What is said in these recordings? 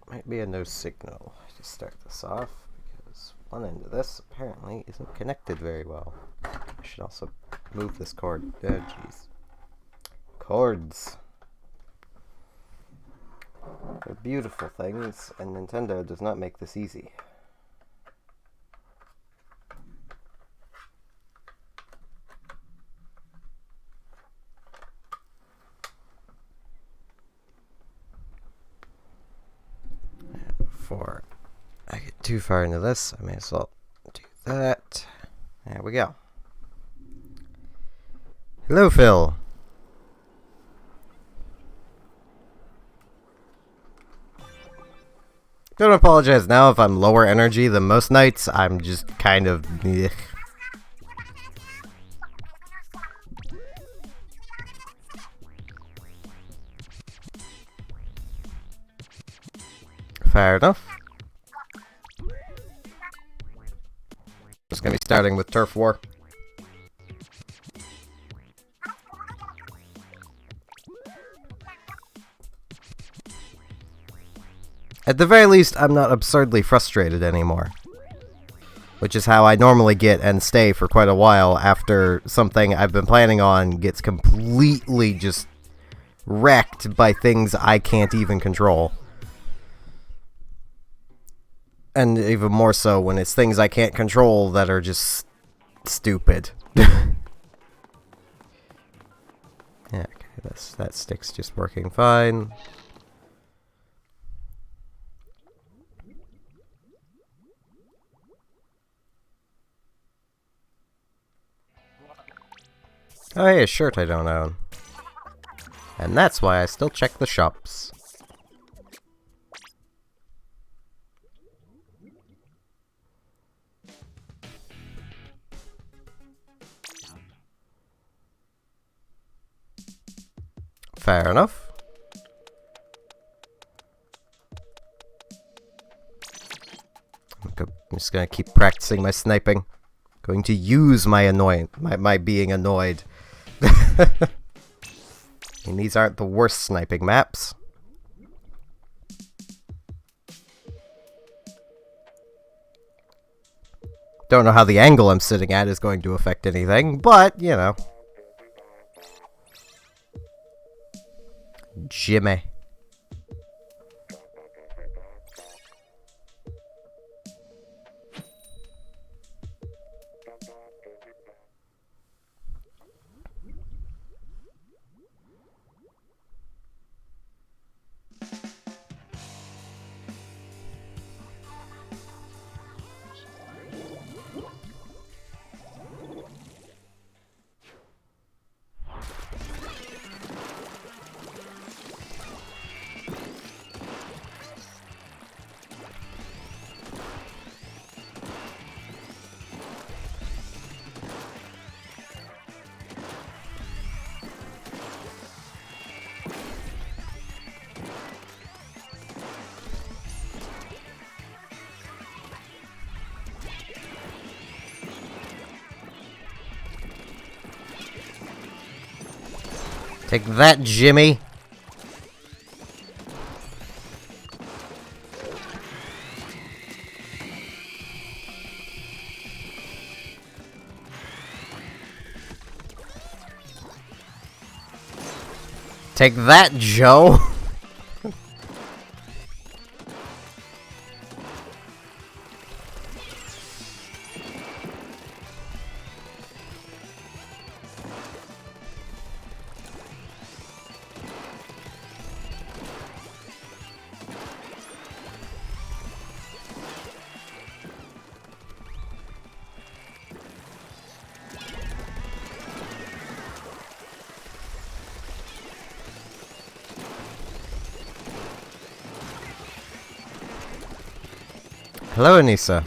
Might be a no signal to start this off, because one end of this apparently isn't connected very well. I should also move this cord. Oh, jeez. Cords. They're beautiful things, and Nintendo does not make this easy. Before I get too far into this, I may as well do that. There we go. Hello, Phil. Don't apologize now if I'm lower energy than most nights. I'm just kind of... Ugh. Fair enough. Just gonna be starting with Turf War. At the very least, I'm not absurdly frustrated anymore. Which is how I normally get and stay for quite a while after something I've been planning on gets completely just wrecked by things I can't even control. And even more so when it's things I can't control that are just stupid. Yeah, okay, that stick's just working fine. Oh, hey, a shirt I don't own. And that's why I still check the shops. Fair enough. I'm just gonna keep practicing my sniping. Going to use my my being annoyed. And these aren't the worst sniping maps. Don't know how the angle I'm sitting at is going to affect anything, but, you know. Jimmy. Take that, Jimmy. Take that, Joe. Hello, Anissa.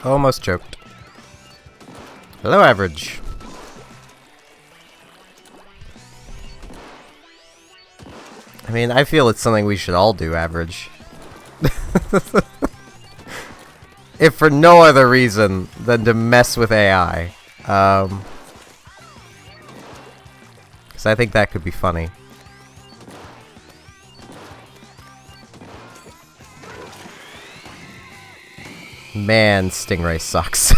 Almost choked. Hello, average. I mean, I feel it's something we should all do, average. If for no other reason than to mess with AI. Because I think that could be funny. Man, Stingray sucks.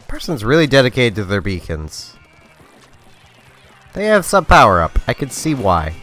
Person's really dedicated to their beacons. They have some power up. I can see why.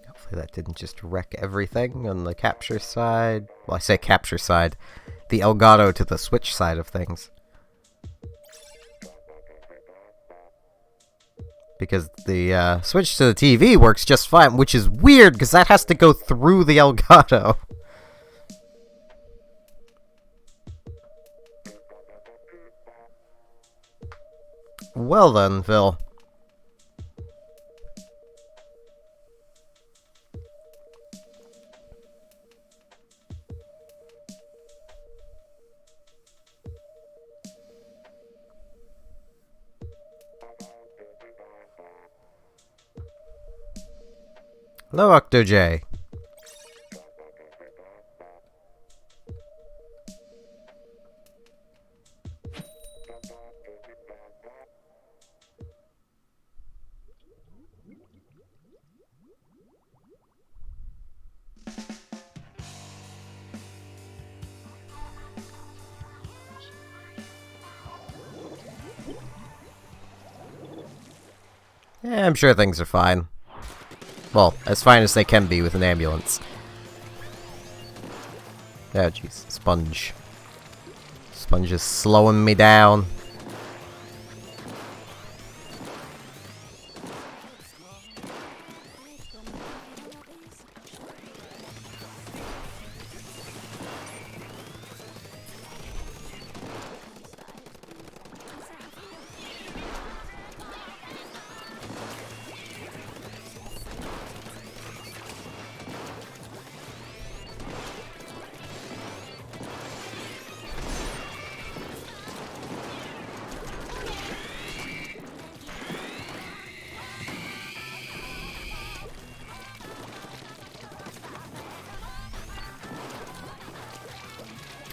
Hopefully that didn't just wreck everything on the capture side. Well, I say capture side. The Elgato to the Switch side of things. Because the Switch to the TV works just fine, which is weird, because that has to go through the Elgato. Well then, Phil. Hello, OctoJ. Yeah, I'm sure things are fine. Well, as fine as they can be with an ambulance. Oh, jeez. Sponge. Sponge is slowing me down.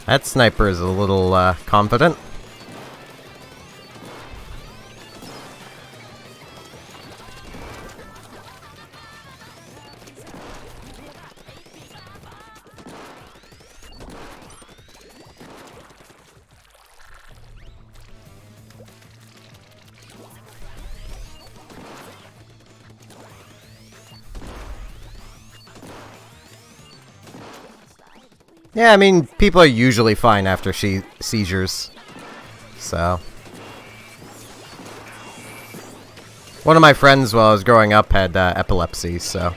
That sniper is a little, confident. Yeah, I mean, people are usually fine after seizures, so. One of my friends, while I was growing up, had epilepsy, so.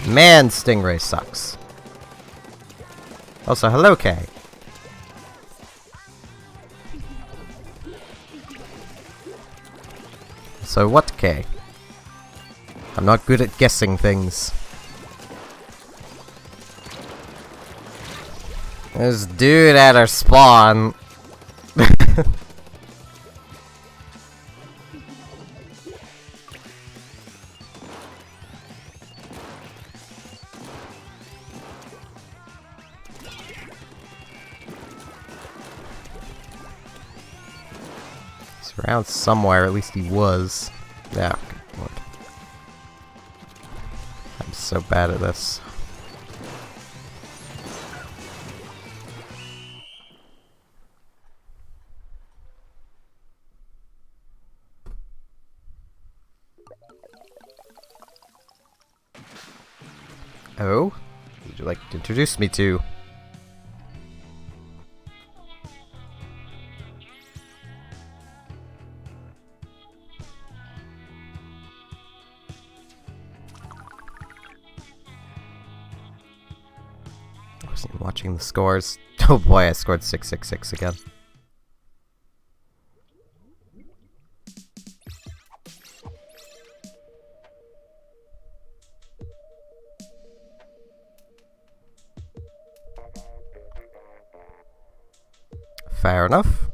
Man, Stingray sucks. Also, hello, Kay. So what, Kay? I'm not good at guessing things. There's dude at our spawn. He's around somewhere, at least he was. Yeah. Good lord. I'm so bad at this. Oh? Who would you like to introduce me to? I wasn't even watching the scores. Oh boy, I scored 666 again. Fair enough.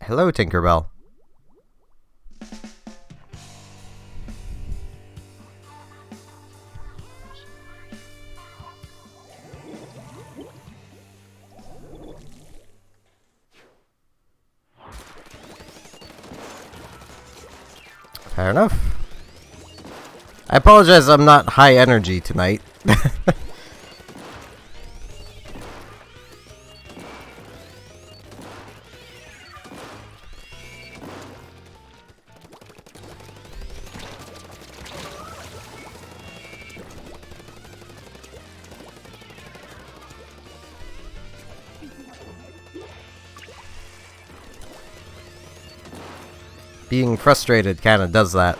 Hello, Tinkerbell. Fair enough. I apologize, I'm not high energy tonight. Being frustrated kinda does that.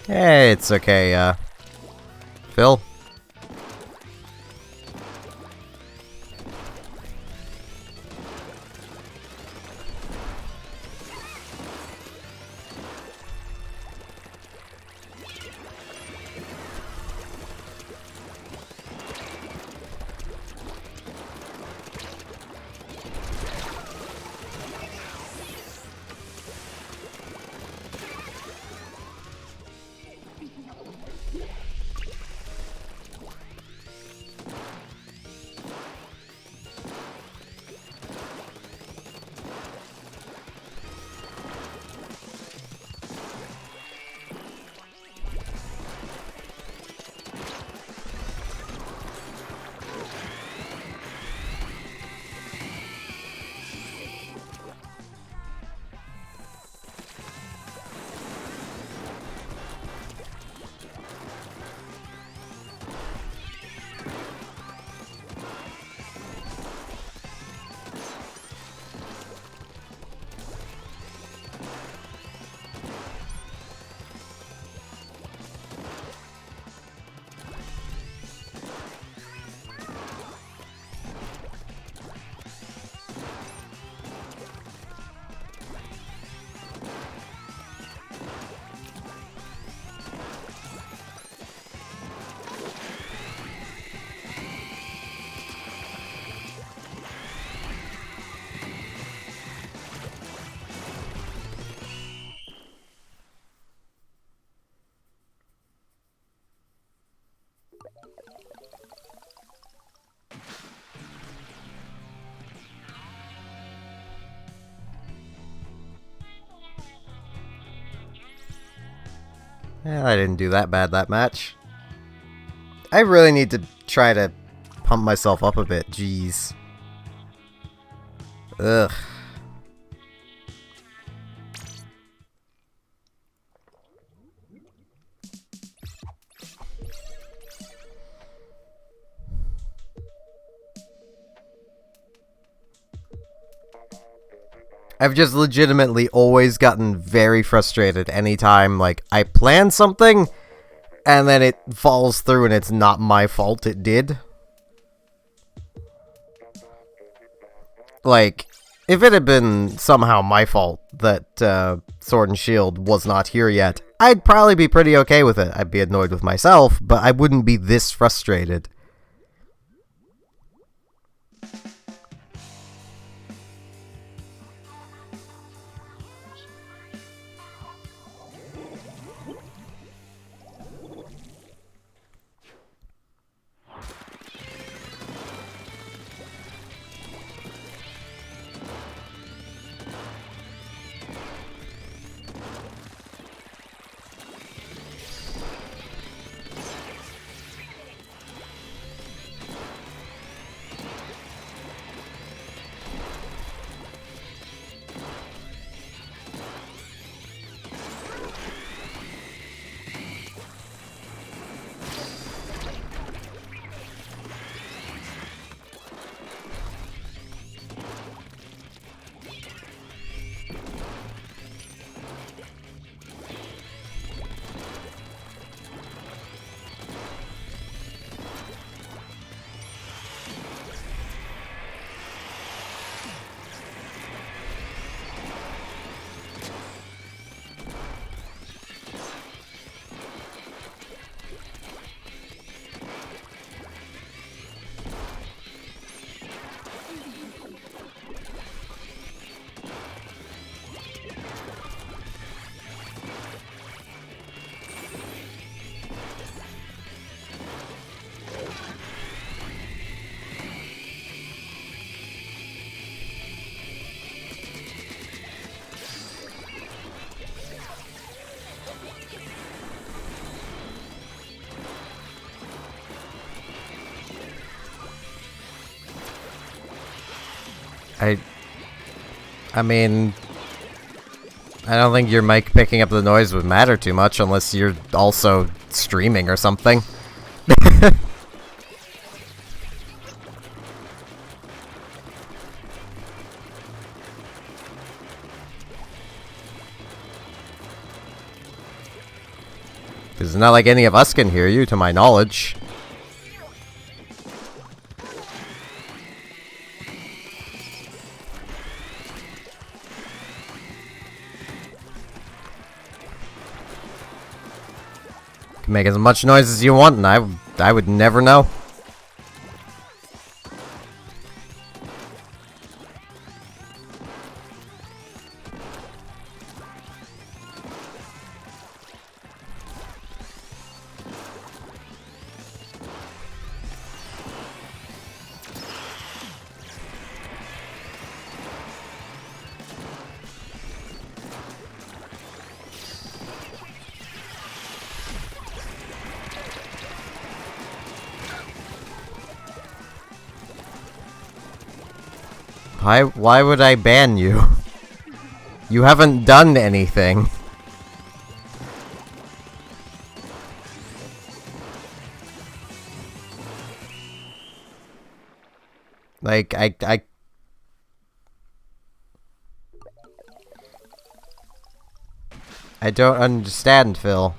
Hey, it's okay, Phil. Yeah, I didn't do that bad that match. I really need to try to pump myself up a bit. Jeez. Ugh. I've just legitimately always gotten very frustrated anytime, like, I plan something, and then it falls through and it's not my fault it did. Like, if it had been somehow my fault that Sword and Shield was not here yet, I'd probably be pretty okay with it. I'd be annoyed with myself, but I wouldn't be this frustrated. I mean, I don't think your mic picking up the noise would matter too much unless you're also streaming or something. Because it's not like any of us can hear you, to my knowledge. Make as much noise as you want, and I would never know. Why would I ban you? You haven't done anything. Like, I don't understand, Phil.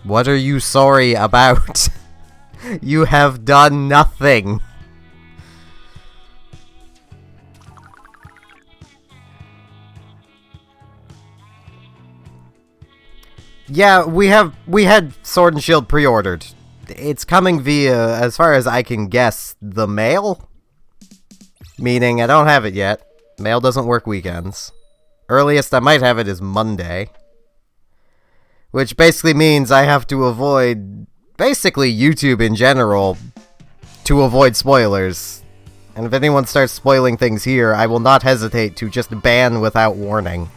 What are you sorry about? You have done nothing. Yeah, we had Sword and Shield pre-ordered. It's coming via, as far as I can guess, the mail? Meaning I don't have it yet. Mail doesn't work weekends. Earliest I might have it is Monday. which basically means I have to avoid, basically YouTube in general, to avoid spoilers. And if anyone starts spoiling things here, I will not hesitate to just ban without warning.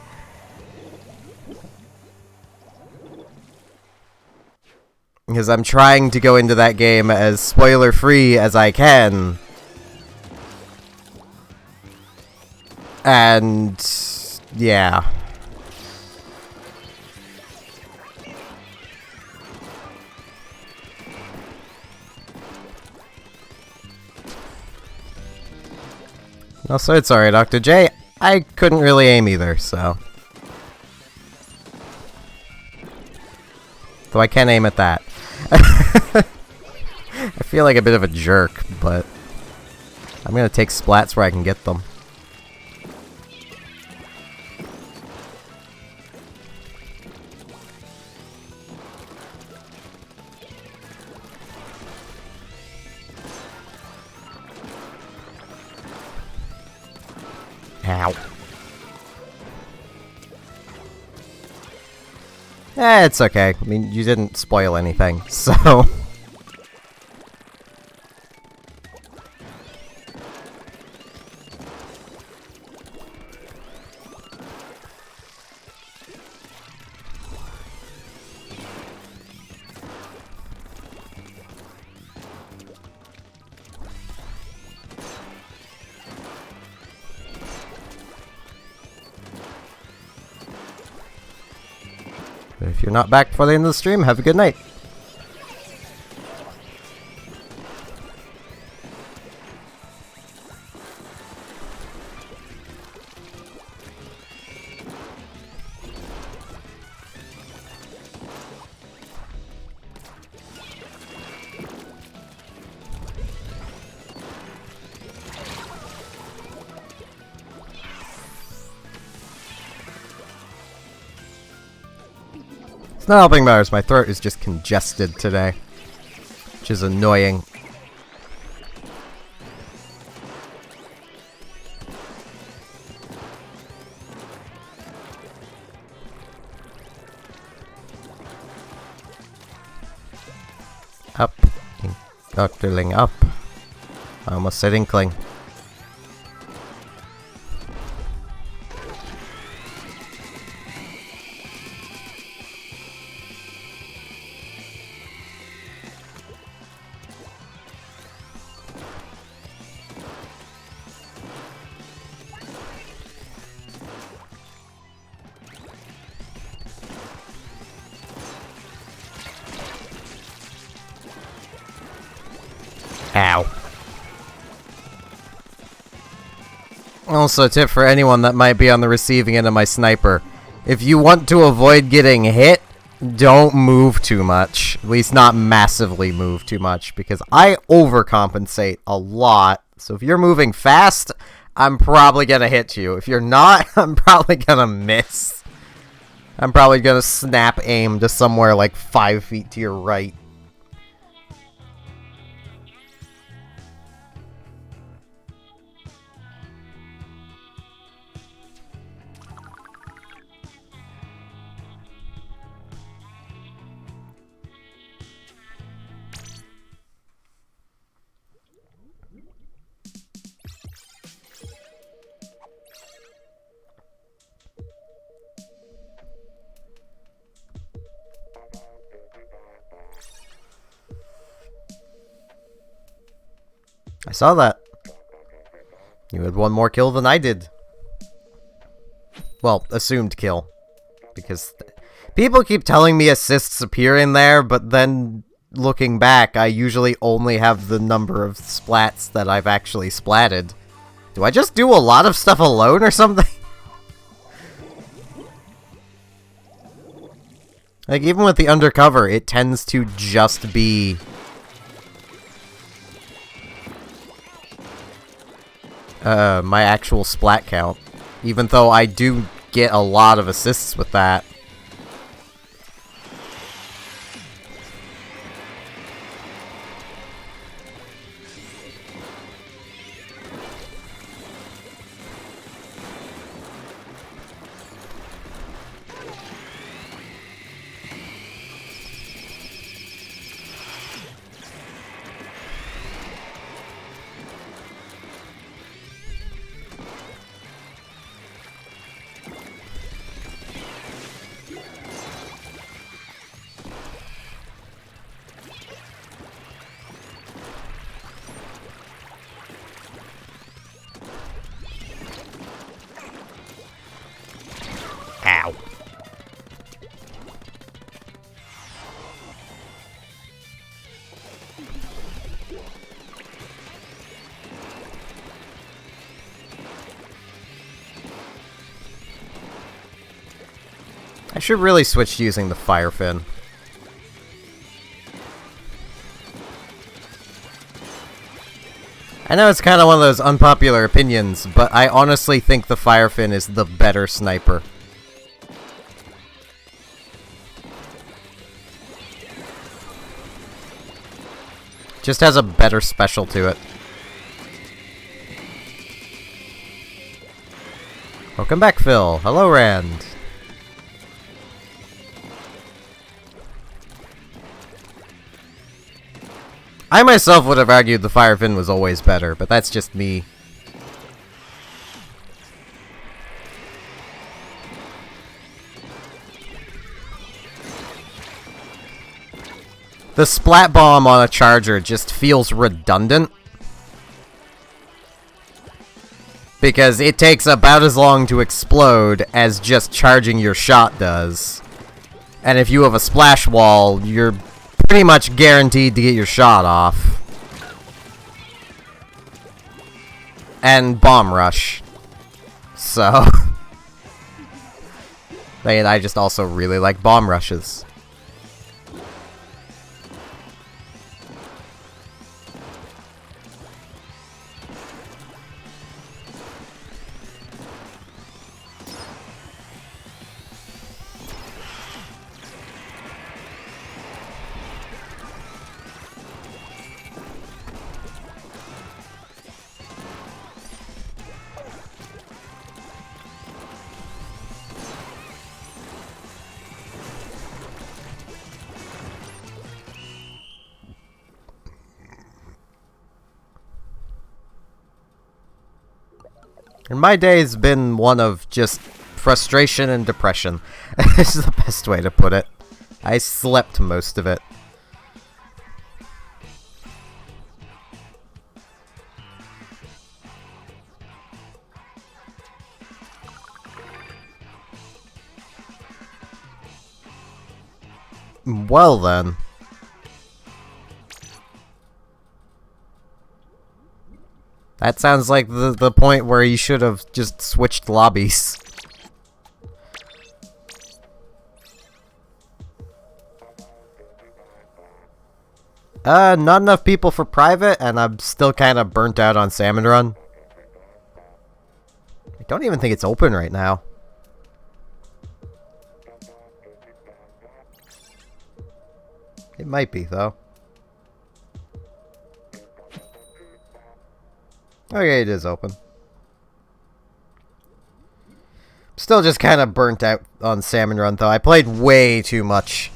Because I'm trying to go into that game as spoiler-free as I can. And yeah. No, so sorry, Dr. J. I couldn't really aim either, so. Though I can aim at that. I feel like a bit of a jerk, but I'm gonna take splats where I can get them. Ow. It's okay. I mean, you didn't spoil anything, so... But if you're not back before the end of the stream, have a good night. It's not helping matters, my throat is just congested today, which is annoying. Up, Doctorling up. I almost said Inkling. Ow. Also, a tip for anyone that might be on the receiving end of my sniper. If you want to avoid getting hit, don't move too much. At least not massively move too much, because I overcompensate a lot. So if you're moving fast, I'm probably gonna hit you. If you're not, I'm probably gonna miss. I'm probably gonna snap aim to somewhere like 5 feet to your right. I saw that. You had one more kill than I did. Well, assumed kill. Because people keep telling me assists appear in there, but then looking back, I usually only have the number of splats that I've actually splatted. Do I just do a lot of stuff alone or something? Like, even with the undercover, it tends to just be... my actual splat count. Even though I do get a lot of assists with that. I should really switch to using the fire fin. I know it's kind of one of those unpopular opinions, but I honestly think the fire fin is the better sniper. Just has a better special to it. Welcome back, Phil. Hello, Rand. I myself would have argued the fire fin was always better, but that's just me. The splat bomb on a charger just feels redundant. Because it takes about as long to explode as just charging your shot does. And if you have a splash wall, you're pretty much guaranteed to get your shot off. And bomb rush. So I just also really like bomb rushes. And my day's been one of just frustration and depression. This is the best way to put it. I slept most of it. Well then. That sounds like the point where you should have just switched lobbies. Not enough people for private, and I'm still kind of burnt out on Salmon Run. I don't even think it's open right now. It might be, though. Okay, it is open. Still just kind of burnt out on Salmon Run, though. I played way too much.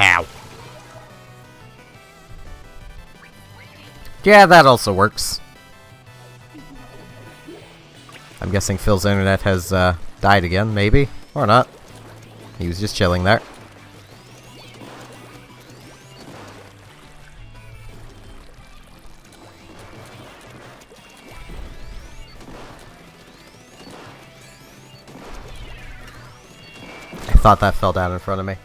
Ow. Yeah, that also works. I'm guessing Phil's internet has died again, maybe? Or not. He was just chilling there. I thought that fell down in front of me.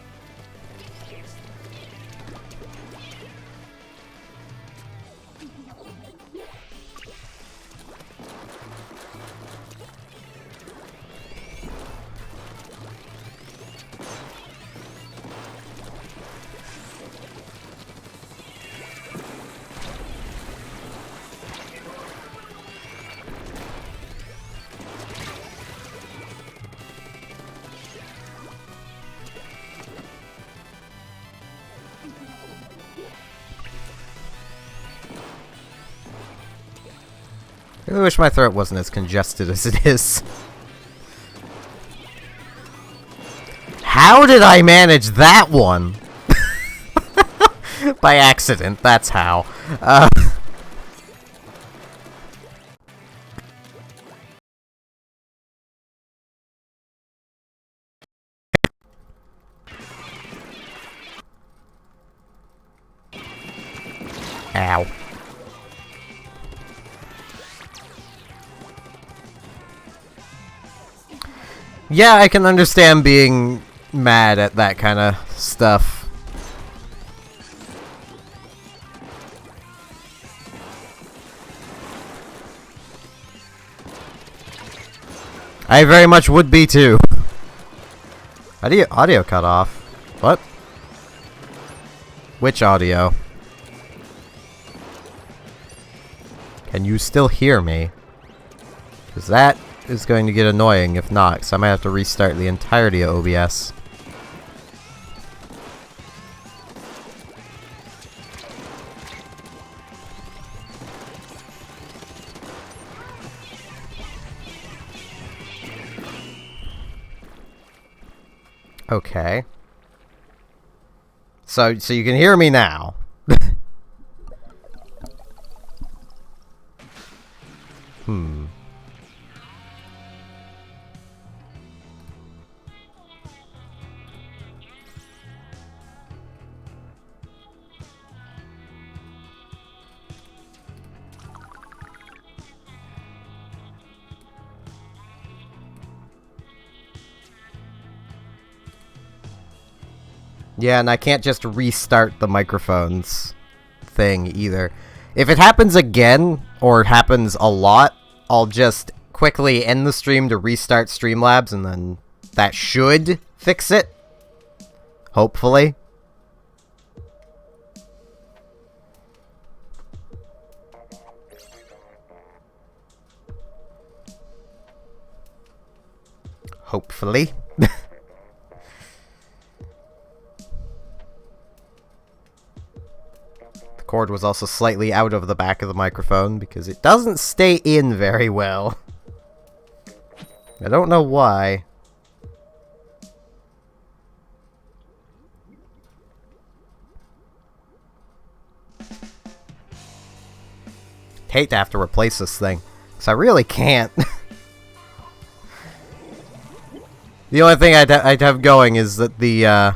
I really wish my throat wasn't as congested as it is. How did I manage that one? By accident, that's how. Ow. Yeah, I can understand being mad at that kind of stuff. I very much would be too. Audio cut off. What? Which audio? Can you still hear me? Because that is going to get annoying if not, because I might have to restart the entirety of OBS. Okay. So you can hear me now. Hmm. Yeah, and I can't just restart the microphones thing either. If it happens again, or it happens a lot, I'll just quickly end the stream to restart Streamlabs, and then that should fix it. Hopefully. Hopefully. Cord was also slightly out of the back of the microphone because it doesn't stay in very well. I don't know why. Hate to have to replace this thing, because I really can't. The only thing I'd have going is that the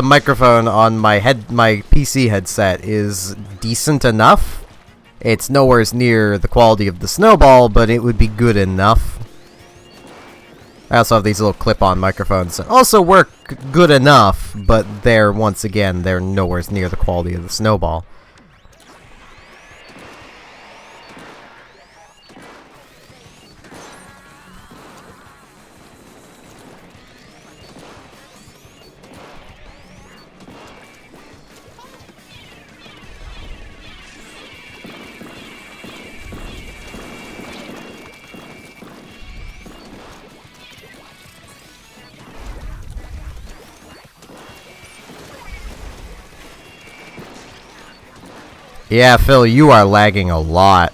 microphone on my PC headset is decent enough. It's nowhere near the quality of the Snowball, but it would be good enough. I also have these little clip-on microphones that also work good enough, but once again, they're nowhere near the quality of the Snowball. Yeah, Phil, you are lagging a lot.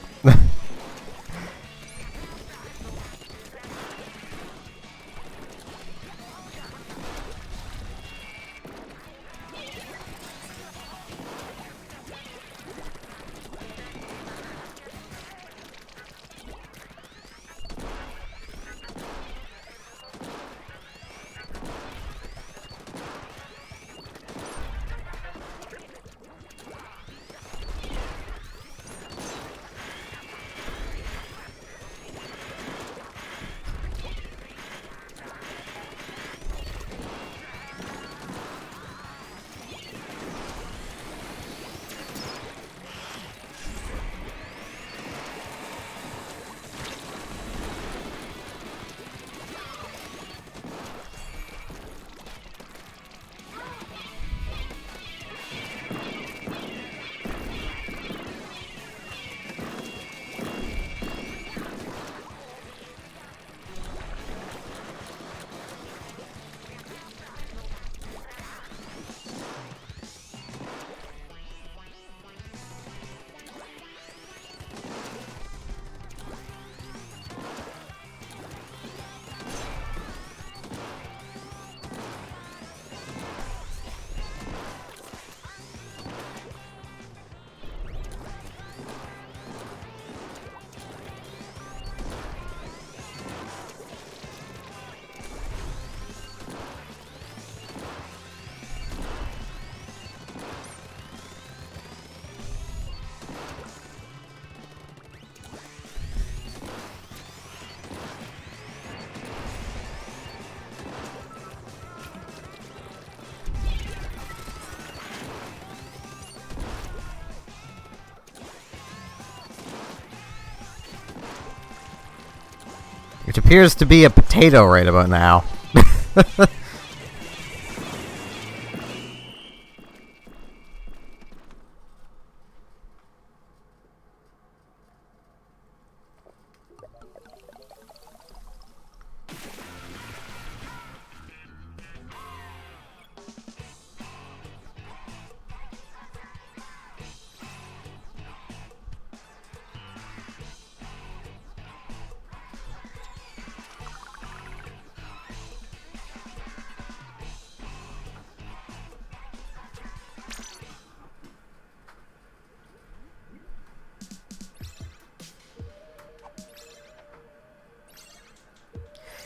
Which appears to be a potato right about now.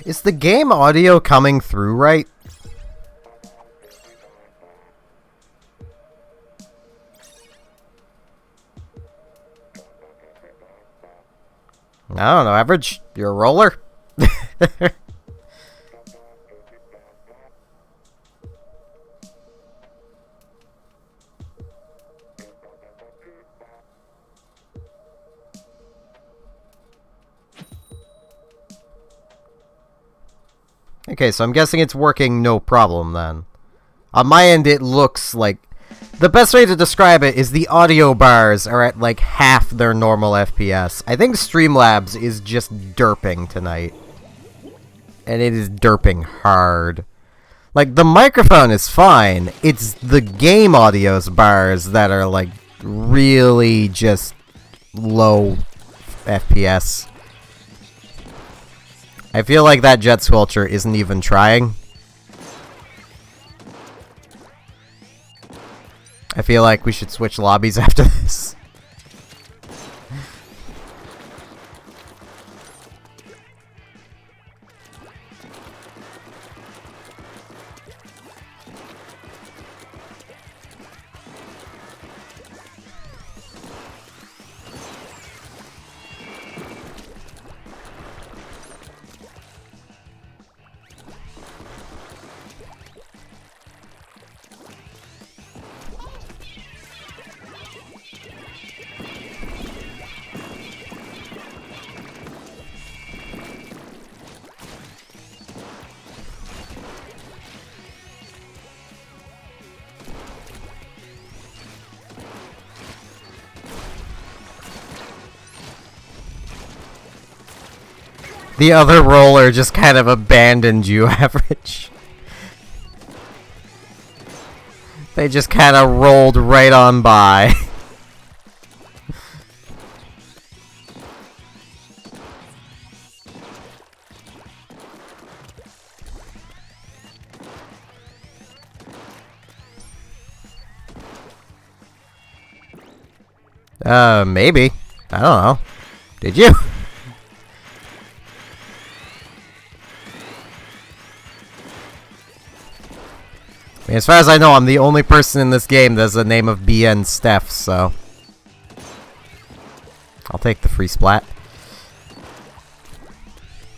Is the game audio coming through right? I don't know, Average? You're a roller? Okay, so I'm guessing it's working no problem then. On my end, it looks like... The best way to describe it is the audio bars are at like half their normal FPS. I think Streamlabs is just derping tonight. And it is derping hard. Like, the microphone is fine. It's the game audio's bars that are like really just low FPS. I feel like that jet squelcher isn't even trying. I feel like we should switch lobbies after this. The other roller just kind of abandoned you, Average. They just kind of rolled right on by. Maybe. I don't know. Did you? I mean, as far as I know, I'm the only person in this game that has the name of BN Steph, so... I'll take the free splat.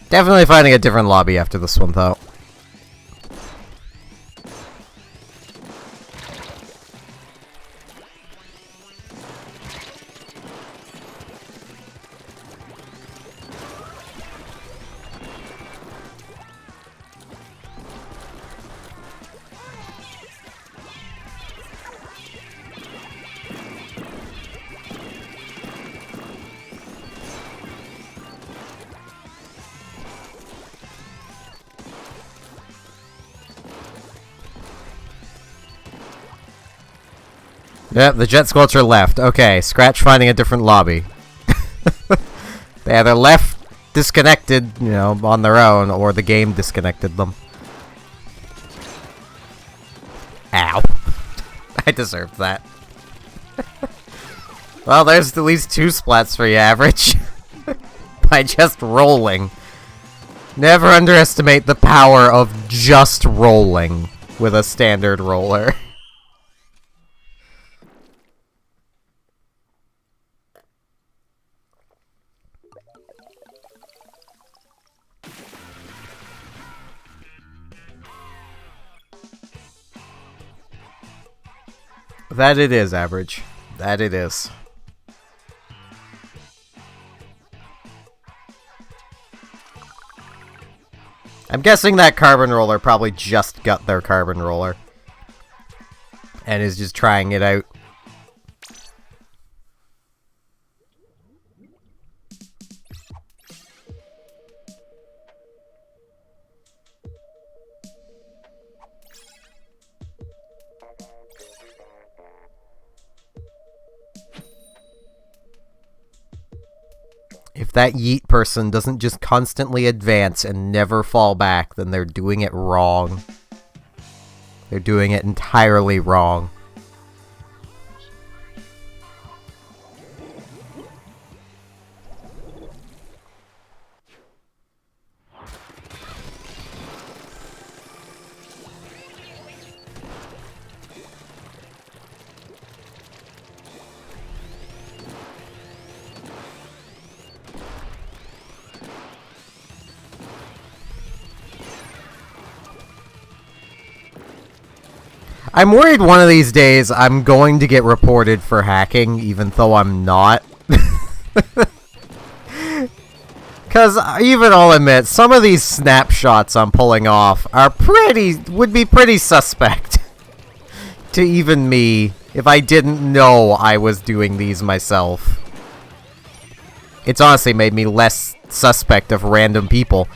Definitely finding a different lobby after this one, though. Yep, the jet squelcher left. Okay, Scratch finding a different lobby. They either left disconnected, you know, on their own, or the game disconnected them. Ow. I deserved that. Well, there's at least 2 splats for you, Average. By just rolling. Never underestimate the power of just rolling with a standard roller. That it is, Average. That it is. I'm guessing that carbon roller probably just got their carbon roller. And is just trying it out. If that yeet person doesn't just constantly advance and never fall back, then they're doing it wrong. They're doing it entirely wrong. I'm worried one of these days I'm going to get reported for hacking, even though I'm not. Because even I'll admit, some of these snapshots I'm pulling off are would be pretty suspect. To even me, if I didn't know I was doing these myself. It's honestly made me less suspect of random people.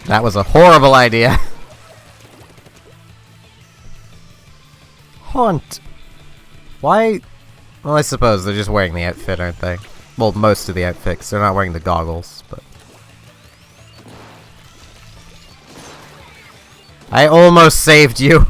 That was a horrible idea. Haunt. Why? Well, I suppose they're just wearing the outfit, aren't they? Well, most of the outfits. They're not wearing the goggles, but... I almost saved you.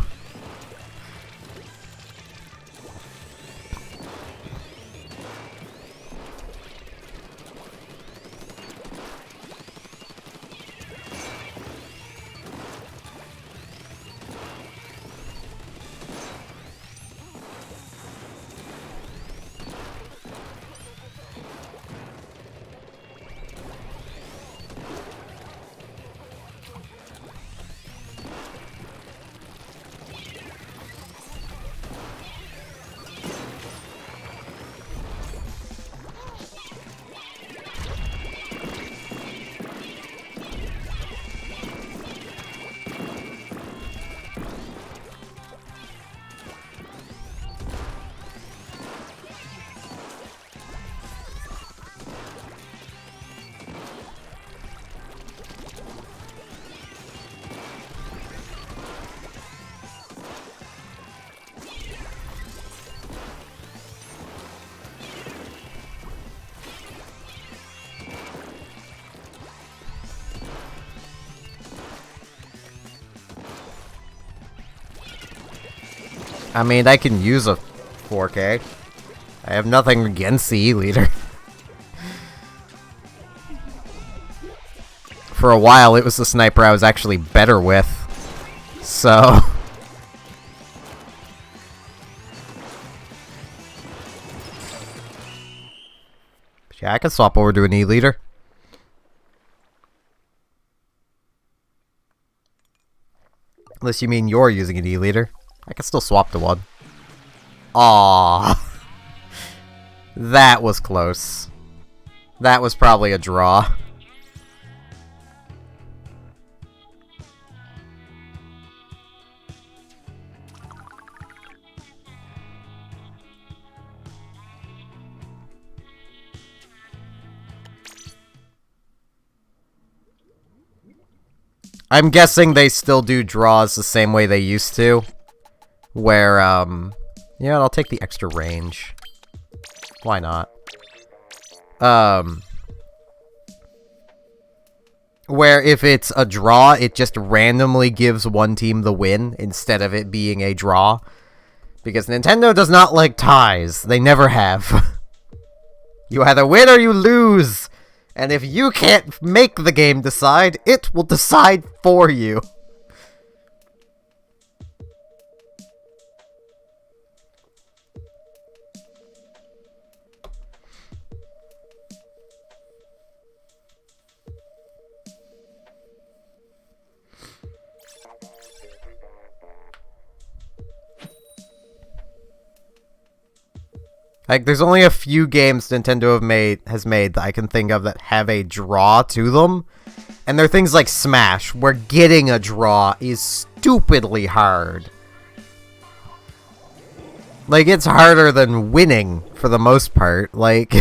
I mean, I can use a 4K. I have nothing against the E-liter. For a while, it was the sniper I was actually better with. So... yeah, I can swap over to an E-liter. Unless you mean you're using an E-liter. I can still swap to one. Aww. That was close. That was probably a draw. I'm guessing they still do draws the same way they used to. Where, yeah, I'll take the extra range. Why not? Where if it's a draw, it just randomly gives one team the win instead of it being a draw. Because Nintendo does not like ties. They never have. You either win or you lose. And if you can't make the game decide, it will decide for you. Like, there's only a few games Nintendo has made that I can think of that have a draw to them. And they're things like Smash, where getting a draw is stupidly hard. Like, it's harder than winning, for the most part. Like...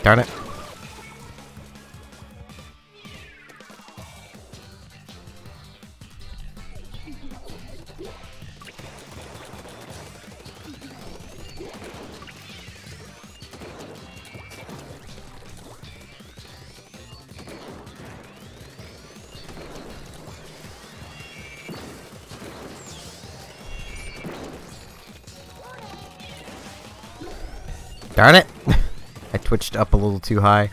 Darn it. Darn it! I twitched up a little too high.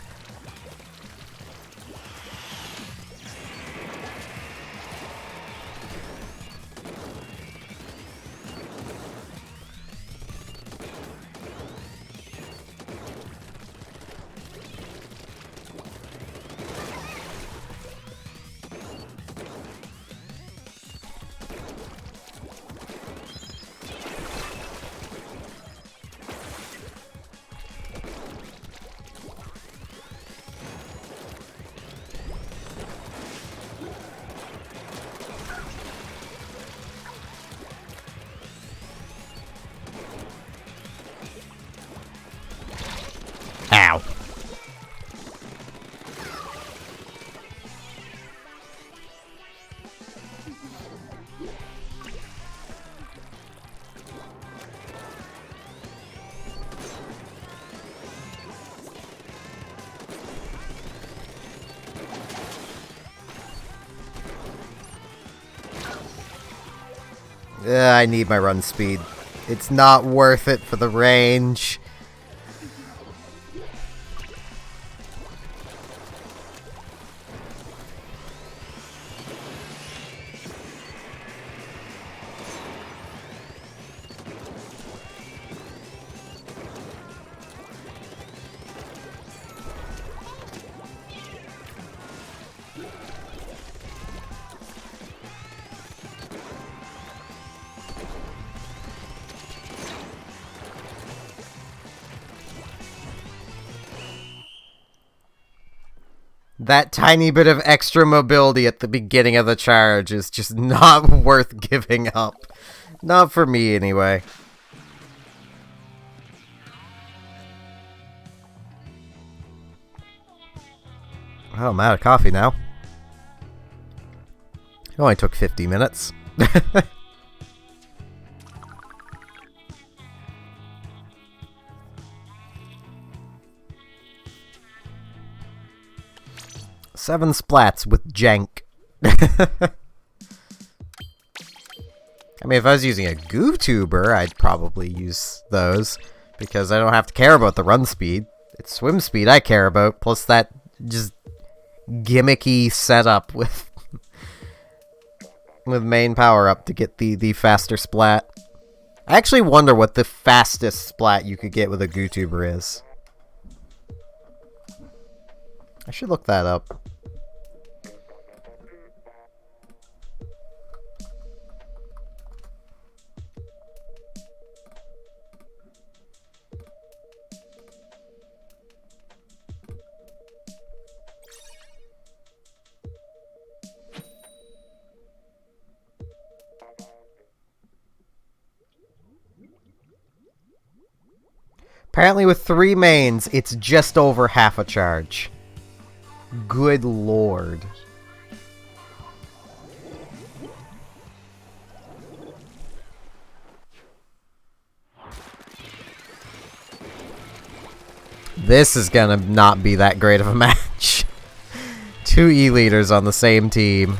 Ow. I need my run speed. It's not worth it for the range. That tiny bit of extra mobility at the beginning of the charge is just not worth giving up. Not for me, anyway. Oh, I'm out of coffee now. It only took 50 minutes. Seven splats with jank. I mean, if I was using a GooTuber, I'd probably use those, because I don't have to care about the run speed. It's swim speed I care about, plus that just gimmicky setup with with main power up to get the faster splat. I actually wonder what the fastest splat you could get with a GooTuber is. I should look that up. Apparently with 3 mains, it's just over half a charge. Good lord. This is gonna not be that great of a match. Two E-leaders on the same team.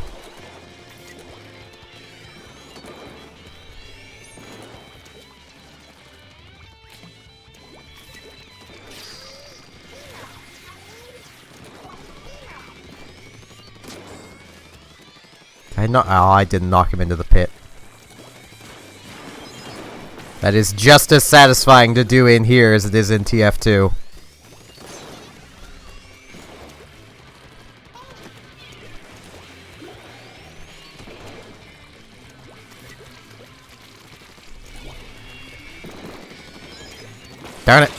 I didn't knock him into the pit. That is just as satisfying to do in here as it is in TF2. Darn it.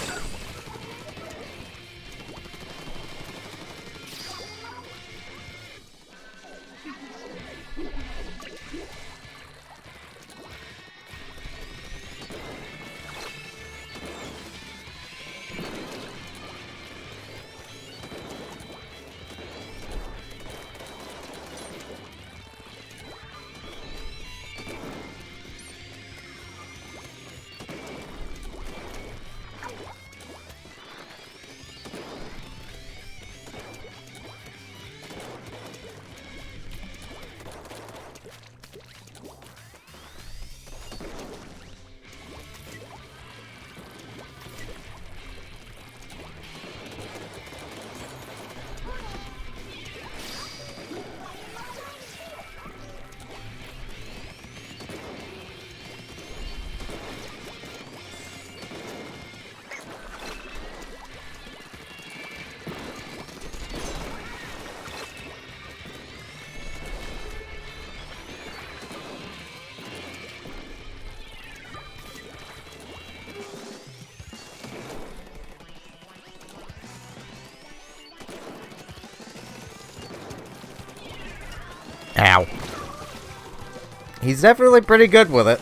Ow. He's definitely pretty good with it.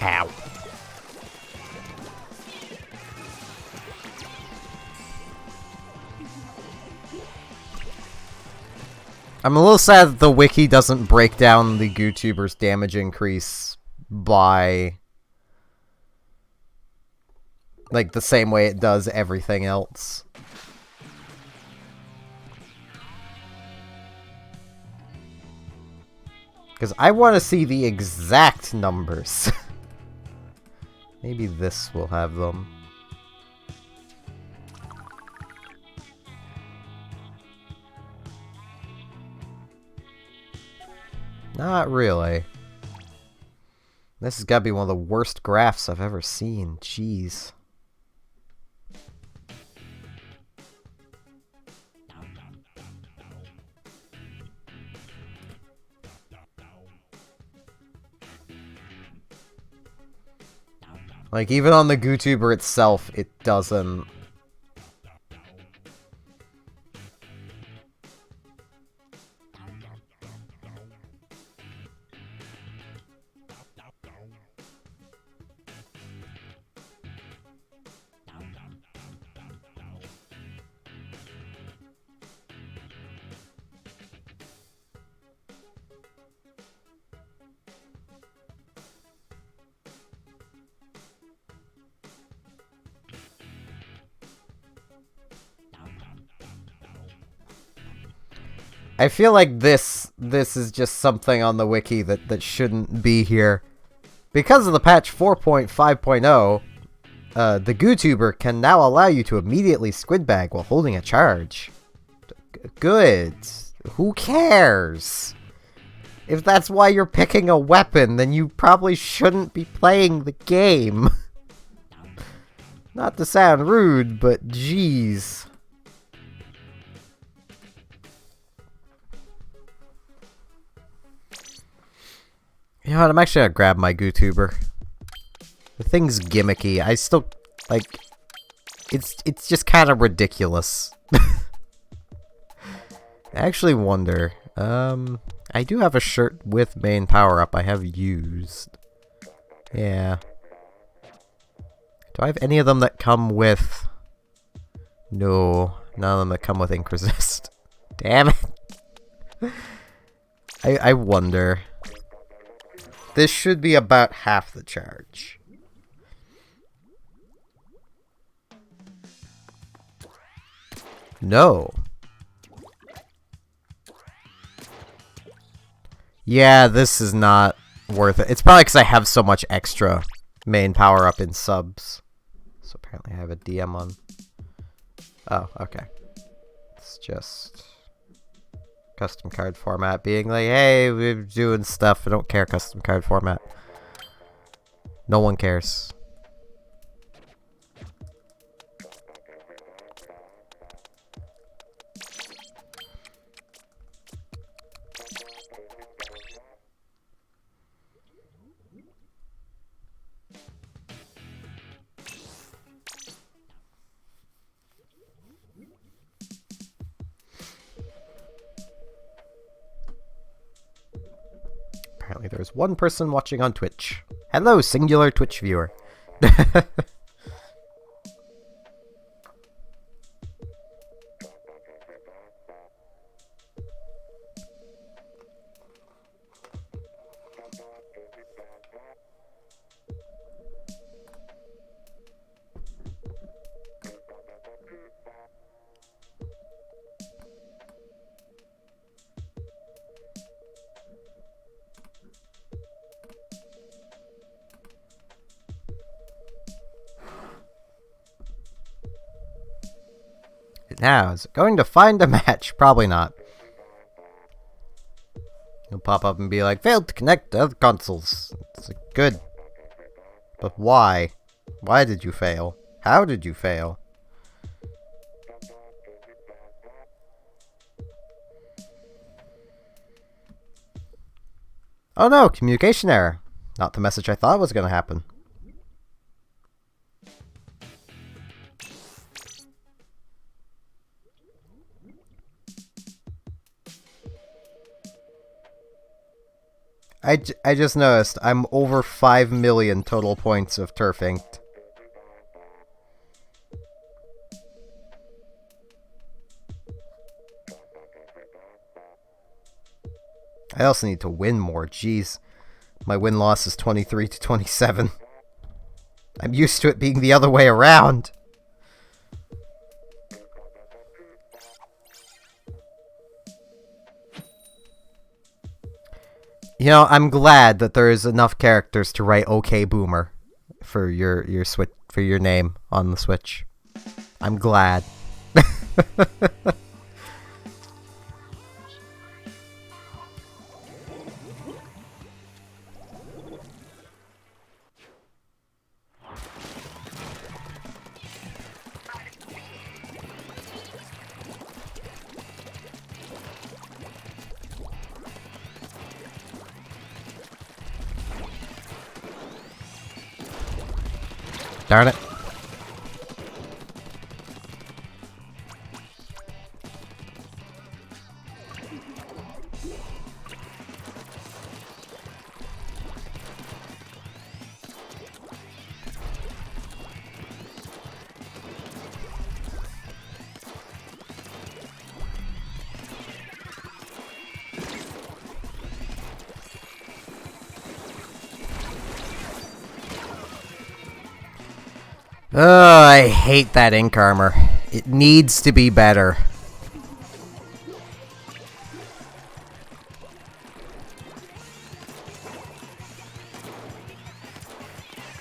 Ow. I'm a little sad that the wiki doesn't break down the YouTuber's damage increase by, like, the same way it does everything else. Because I want to see the exact numbers. Maybe this will have them. Not really. This has got to be one of the worst graphs I've ever seen. Jeez. Like, even on the YouTuber itself, it doesn't... I feel like this is just something on the wiki that shouldn't be here. Because of the patch 4.5.0, the YouTuber can now allow you to immediately squidbag while holding a charge. Good. Who cares? If that's why you're picking a weapon, then you probably shouldn't be playing the game. Not to sound rude, but jeez. You know what, I'm actually gonna grab my YouTuber. The thing's gimmicky. I still, like, it's just kind of ridiculous. I actually wonder, I do have a shirt with main power-up I have used. Yeah. Do I have any of them that come with... No, none of them that come with Ink Resist. Damn it! I wonder. This should be about half the charge. No. Yeah, this is not worth it. It's probably because I have so much extra main power-up in subs. So apparently I have a DM on. Oh, okay. It's just custom card format being like, hey, we're doing stuff. I don't care, custom card format. No one cares. Apparently there's one person watching on Twitch. Hello, singular Twitch viewer. Now, is it going to find a match? Probably not. He'll pop up and be like, failed to connect to other consoles. It's like, good. But why? Why did you fail? How did you fail? Oh no, communication error. Not the message I thought was going to happen. I just noticed I'm over 5 million total points of turf inked. I also need to win more, jeez. My win-loss is 23 to 27. I'm used to it being the other way around. You know, I'm glad that there is enough characters to write OK Boomer for your Switch, for your name on the Switch. I'm glad. Darn it. Oh, I hate that ink armor. It needs to be better.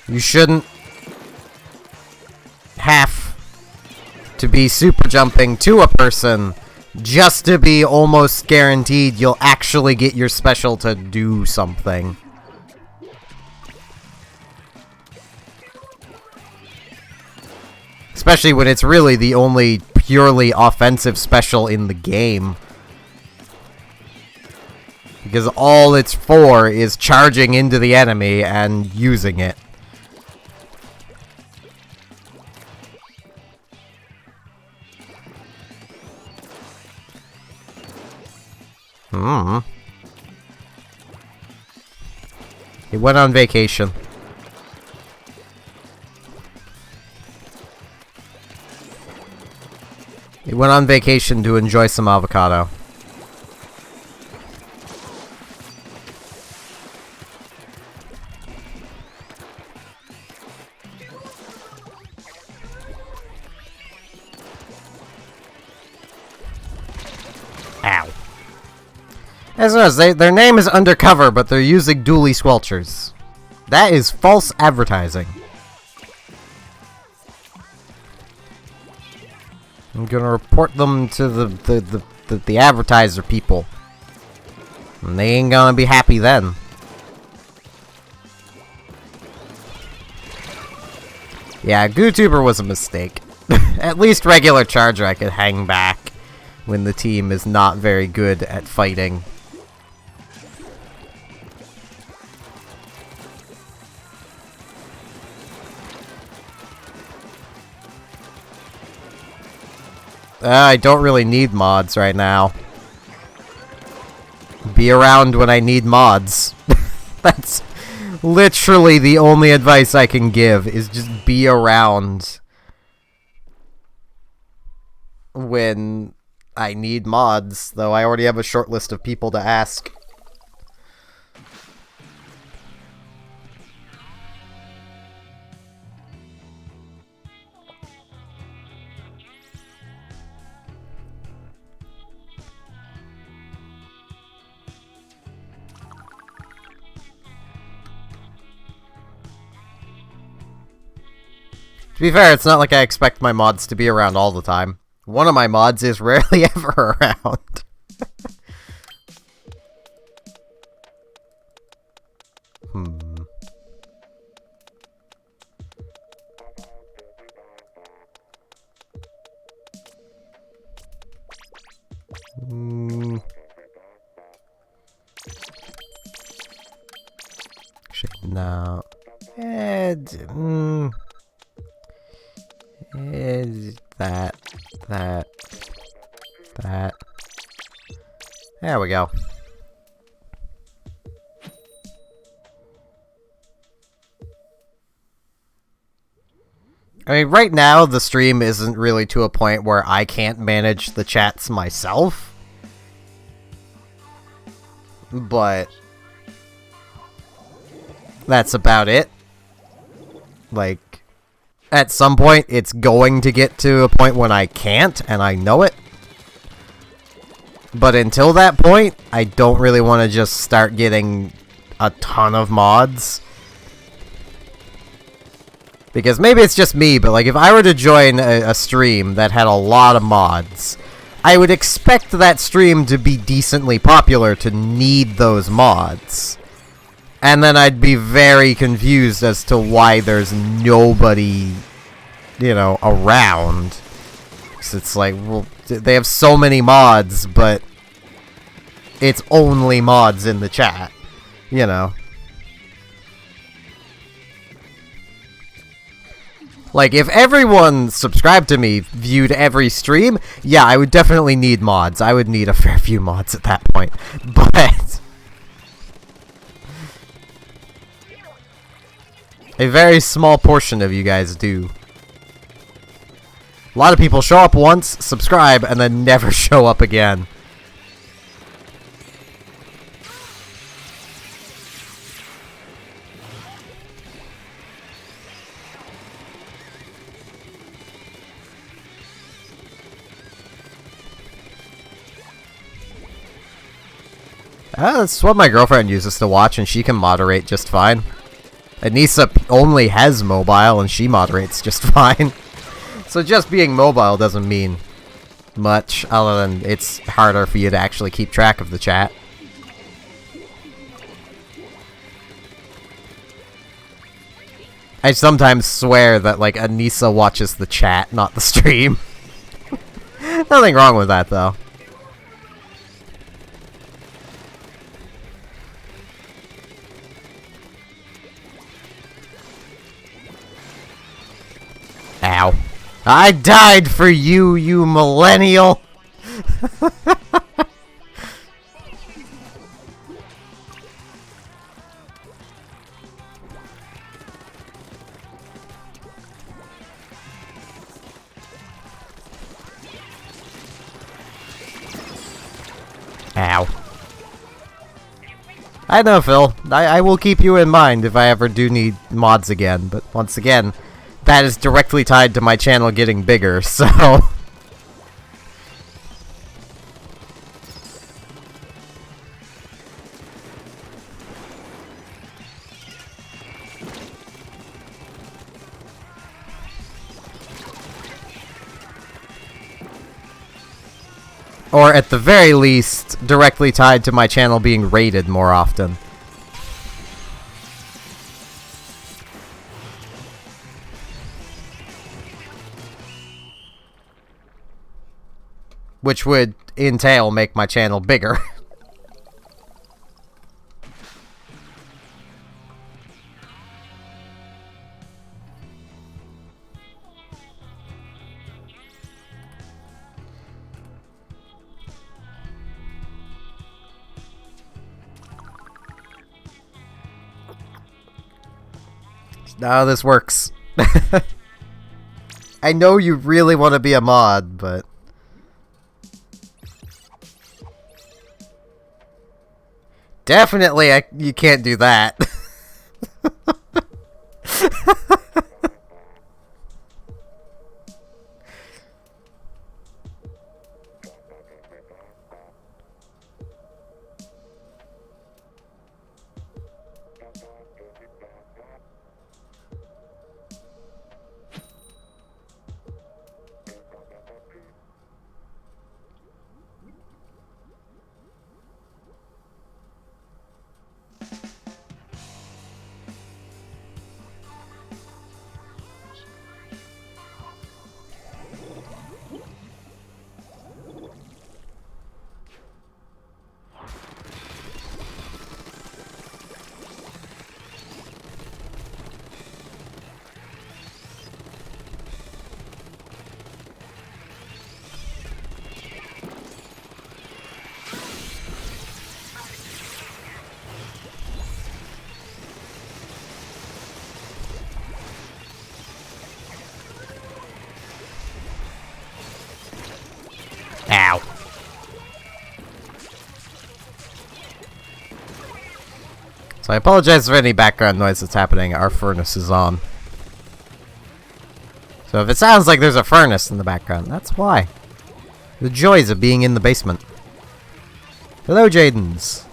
You shouldn't have to be super jumping to a person just to be almost guaranteed you'll actually get your special to do something. Especially when it's really the only purely offensive special in the game. Because all it's for is charging into the enemy and using it. Hmm. He went on vacation. He went on vacation to enjoy some avocado. Ow. As I was, their name is Undercover, but they're using dually squelchers. That is false advertising. I'm gonna report them to the advertiser people. And they ain't gonna be happy then. Yeah, GooTuber was a mistake. At least regular Charger I could hang back when the team is not very good at fighting. I don't really need mods right now. Be around when I need mods. That's literally the only advice I can give, is just be around when I need mods, though I already have a short list of people to ask. To be fair, it's not like I expect my mods to be around all the time. One of my mods is rarely ever around. Actually, no. That. There we go. I mean, right now, the stream isn't really to a point where I can't manage the chats myself. But that's about it. Like, at some point, it's going to get to a point when I can't, and I know it. But until that point, I don't really want to just start getting a ton of mods. Because maybe it's just me, but like if I were to join a stream that had a lot of mods, I would expect that stream to be decently popular to need those mods. And then I'd be very confused as to why there's nobody, you know, around. So it's like, well, they have so many mods, but it's only mods in the chat, you know. Like, if everyone subscribed to me viewed every stream, yeah, I would definitely need mods. I would need a fair few mods at that point. But a very small portion of you guys do. A lot of people show up once, subscribe, and then never show up again. That's what my girlfriend uses to watch, and she can moderate just fine. Anissa only has mobile, and she moderates just fine. So just being mobile doesn't mean much, other than it's harder for you to actually keep track of the chat. I sometimes swear that, like, Anissa watches the chat, not the stream. Nothing wrong with that, though. Ow. I died for you, you millennial! Ow. I know, Phil. I will keep you in mind if I ever do need mods again, but once again, that is directly tied to my channel getting bigger, so... Or at the very least, directly tied to my channel being rated more often. Which would entail make my channel bigger. No, this works. I know you really want to be a mod, but... Definitely, you can't do that. Ow. So I apologize for any background noise that's happening. Our furnace is on. So if it sounds like there's a furnace in the background, that's why. The joys of being in the basement. Hello, Jadens.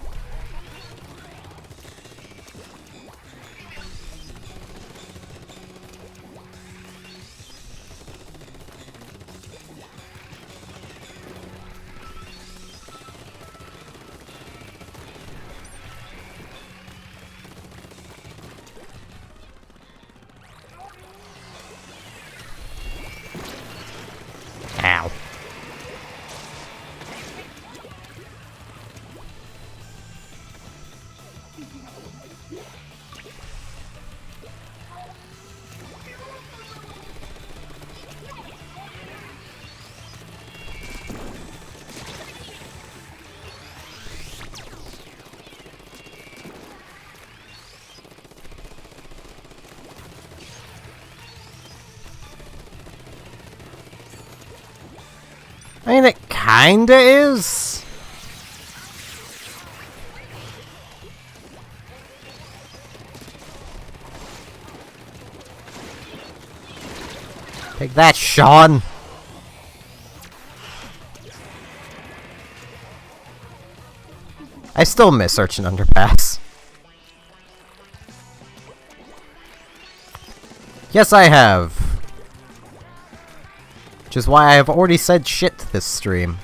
Ow. I mean, it kinda is. Take that, Sean. I still miss Urchin Underpass. Yes, I have. Which is why I have already said shit this stream.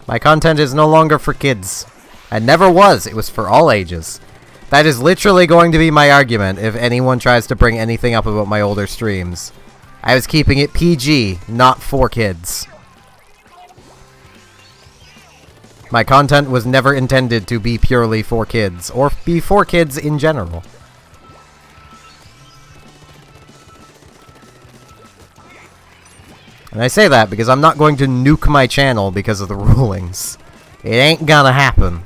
My content is no longer for kids. And never was. It was for all ages. That is literally going to be my argument if anyone tries to bring anything up about my older streams. I was keeping it PG, not for kids. My content was never intended to be purely for kids, or be for kids in general. And I say that because I'm not going to nuke my channel because of the rulings. It ain't gonna happen.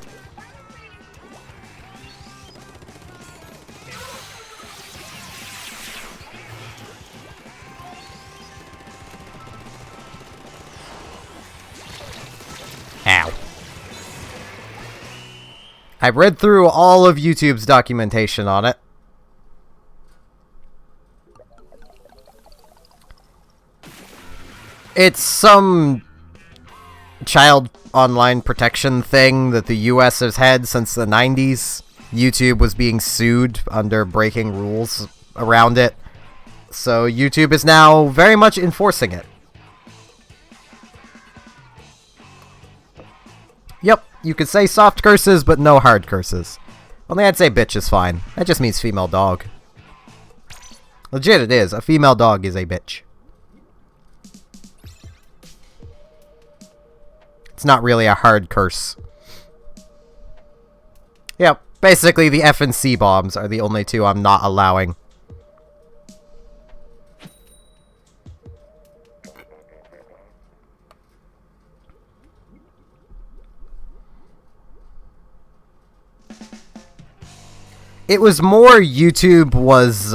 Ow. I read through all of YouTube's documentation on it. It's some child online protection thing that the US has had since the 90s. YouTube was being sued under breaking rules around it. So YouTube is now very much enforcing it. Yep, you could say soft curses, but no hard curses. Only I'd say bitch is fine. That just means female dog. Legit it is. A female dog is a bitch. It's not really a hard curse. Yep, basically the F and C bombs are the only two I'm not allowing. It was more YouTube was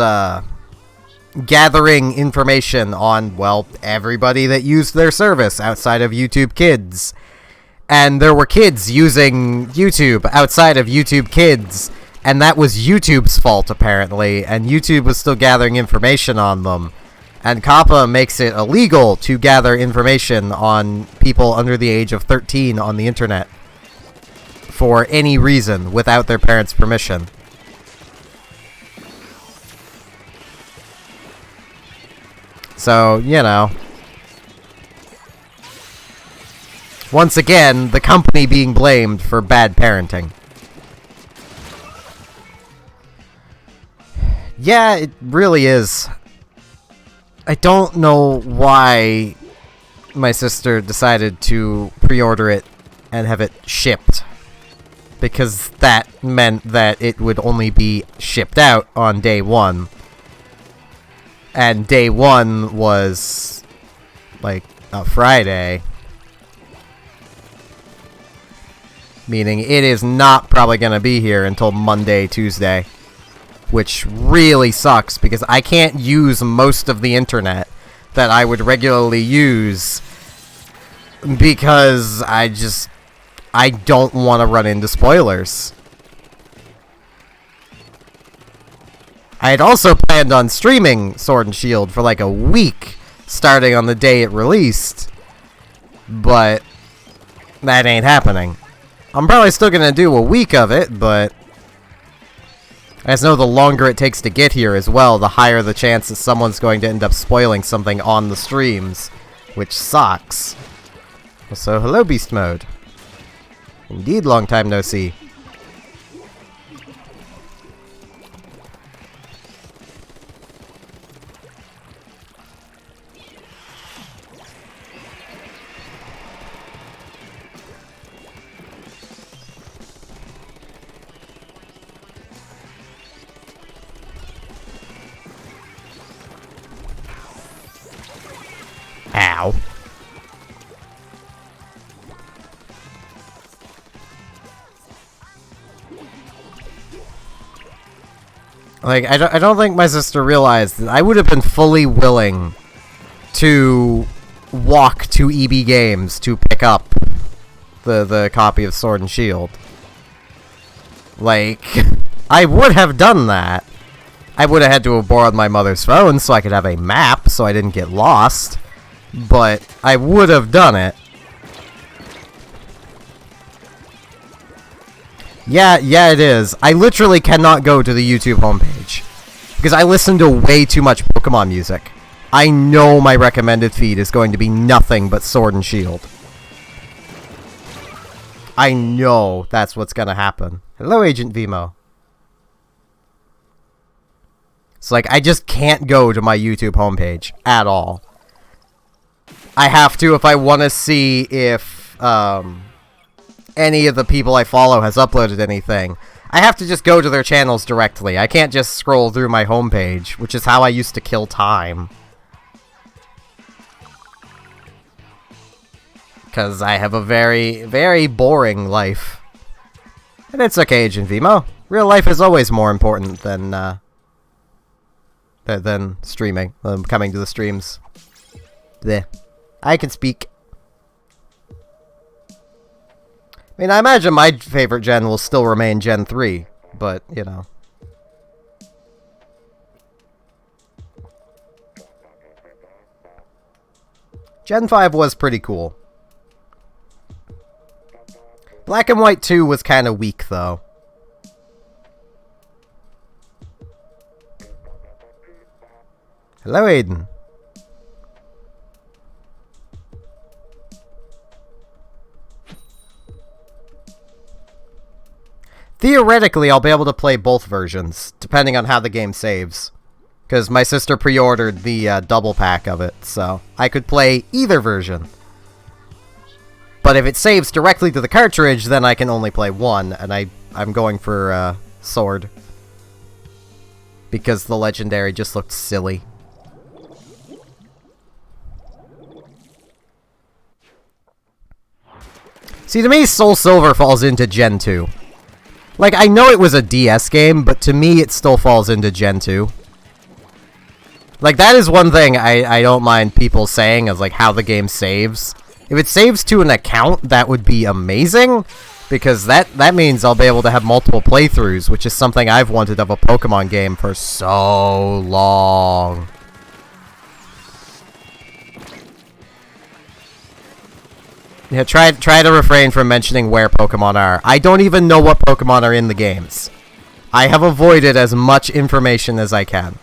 gathering information on, well, everybody that used their service outside of YouTube Kids. And there were kids using YouTube outside of YouTube Kids, and that was YouTube's fault, apparently, and YouTube was still gathering information on them. And COPPA makes it illegal to gather information on people under the age of 13 on the internet for any reason without their parents' permission. So, you know. Once again, the company being blamed for bad parenting. Yeah, it really is. I don't know why my sister decided to pre-order it and have it shipped. Because that meant that it would only be shipped out on day 1. And day 1 was, like, a Friday. Meaning it is not probably going to be here until Monday, Tuesday. Which really sucks, because I can't use most of the internet that I would regularly use. Because I don't want to run into spoilers. I had also planned on streaming Sword and Shield for like a week, starting on the day it released. But that ain't happening. I'm probably still going to do a week of it, but I just know the longer it takes to get here as well, the higher the chance that someone's going to end up spoiling something on the streams, which sucks. So, hello Beast Mode. Indeed, long time no see. Ow. Like, I don't think my sister realized that I would have been fully willing to walk to EB Games to pick up the copy of Sword and Shield. Like, I would have done that. I would have had to have borrowed my mother's phone so I could have a map so I didn't get lost. But I would have done it. Yeah, it is. I literally cannot go to the YouTube homepage. Because I listen to way too much Pokemon music. I know my recommended feed is going to be nothing but Sword and Shield. I know that's what's gonna happen. Hello, Agent Vimo. So, like, I just can't go to my YouTube homepage at all. I have to if I want to see if any of the people I follow has uploaded anything. I have to just go to their channels directly. I can't just scroll through my homepage, which is how I used to kill time. Because I have a very, very boring life. And it's okay, Agent Vimo. Real life is always more important than streaming, coming to the streams. Bleh. I can speak. mean, I imagine my favorite gen will still remain Gen 3, but, you know. Gen 5 was pretty cool. Black and White 2 was kind of weak, though. Hello, Aiden. Theoretically, I'll be able to play both versions, depending on how the game saves. Because my sister pre-ordered the double pack of it, so I could play either version. But if it saves directly to the cartridge, then I can only play one, and I'm going for Sword. Because the Legendary just looked silly. See, to me, Soul Silver falls into Gen 2. Like, I know it was a DS game, but to me, it still falls into Gen 2. Like, that is one thing I don't mind people saying, is, like, how the game saves. If it saves to an account, that would be amazing, because that means I'll be able to have multiple playthroughs, which is something I've wanted of a Pokemon game for so long. Yeah, try to refrain from mentioning where Pokemon are. I don't even know what Pokemon are in the games. I have avoided as much information as I can.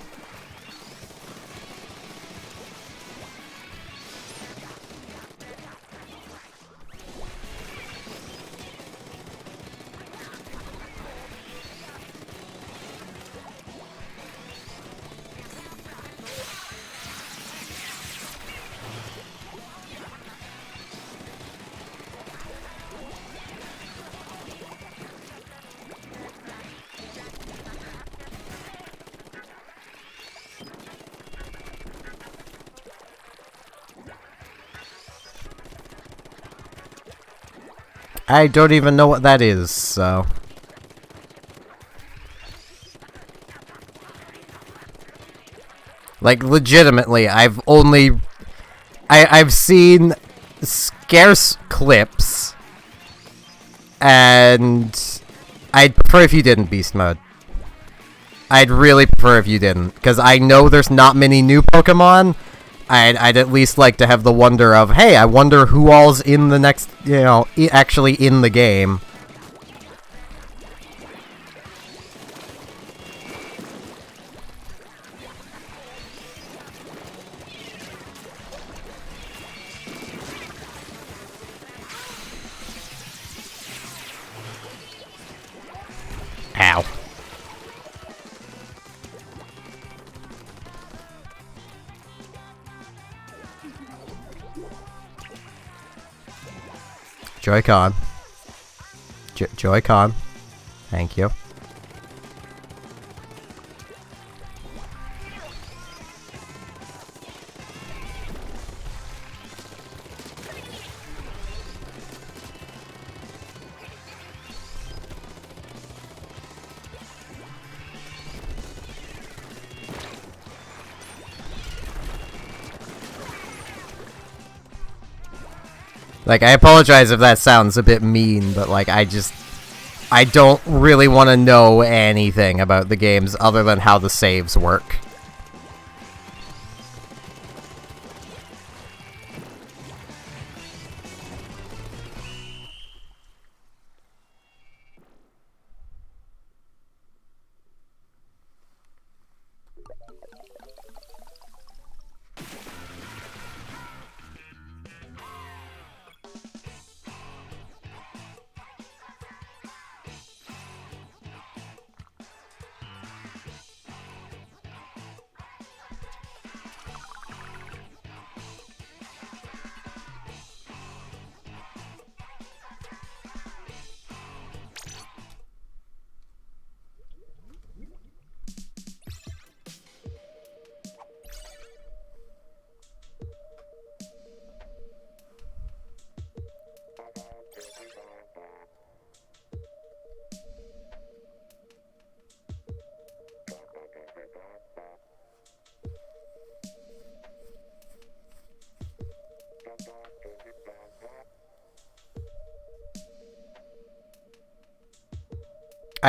I don't even know what that is, so... Like, legitimately, I've seen scarce clips, and I'd prefer if you didn't, Beast Mode. I'd really prefer if you didn't, because I know there's not many new Pokemon. I'd at least like to have the wonder of, hey, I wonder who all's in the next, you know, actually in the game. Ow. Joy-Con. Joy-Con. Thank you. Like, I apologize if that sounds a bit mean, but, like, I don't really want to know anything about the games other than how the saves work.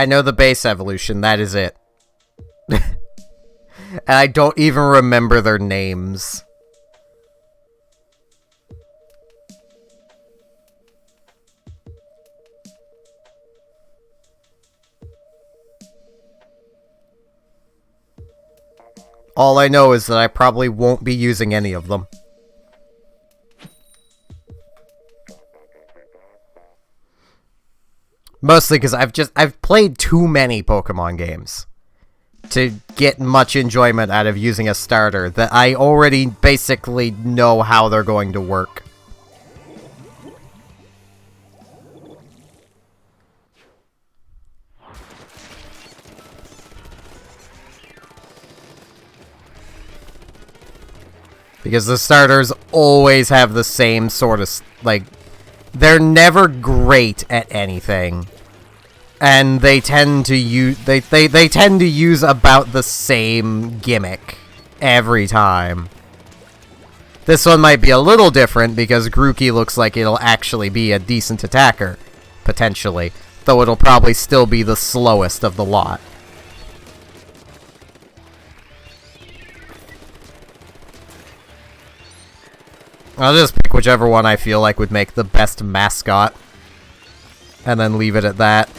I know the base evolution, that is it. And I don't even remember their names. All I know is that I probably won't be using any of them. Mostly because I've played too many Pokemon games to get much enjoyment out of using a starter that I already basically know how they're going to work. Because the starters always have the same sort of, like, they're never great at anything. And they tend to use, they tend to use about the same gimmick every time. This one might be a little different because Grookey looks like it'll actually be a decent attacker, potentially. Though it'll probably still be the slowest of the lot. I'll just pick whichever one I feel like would make the best mascot. And then leave it at that.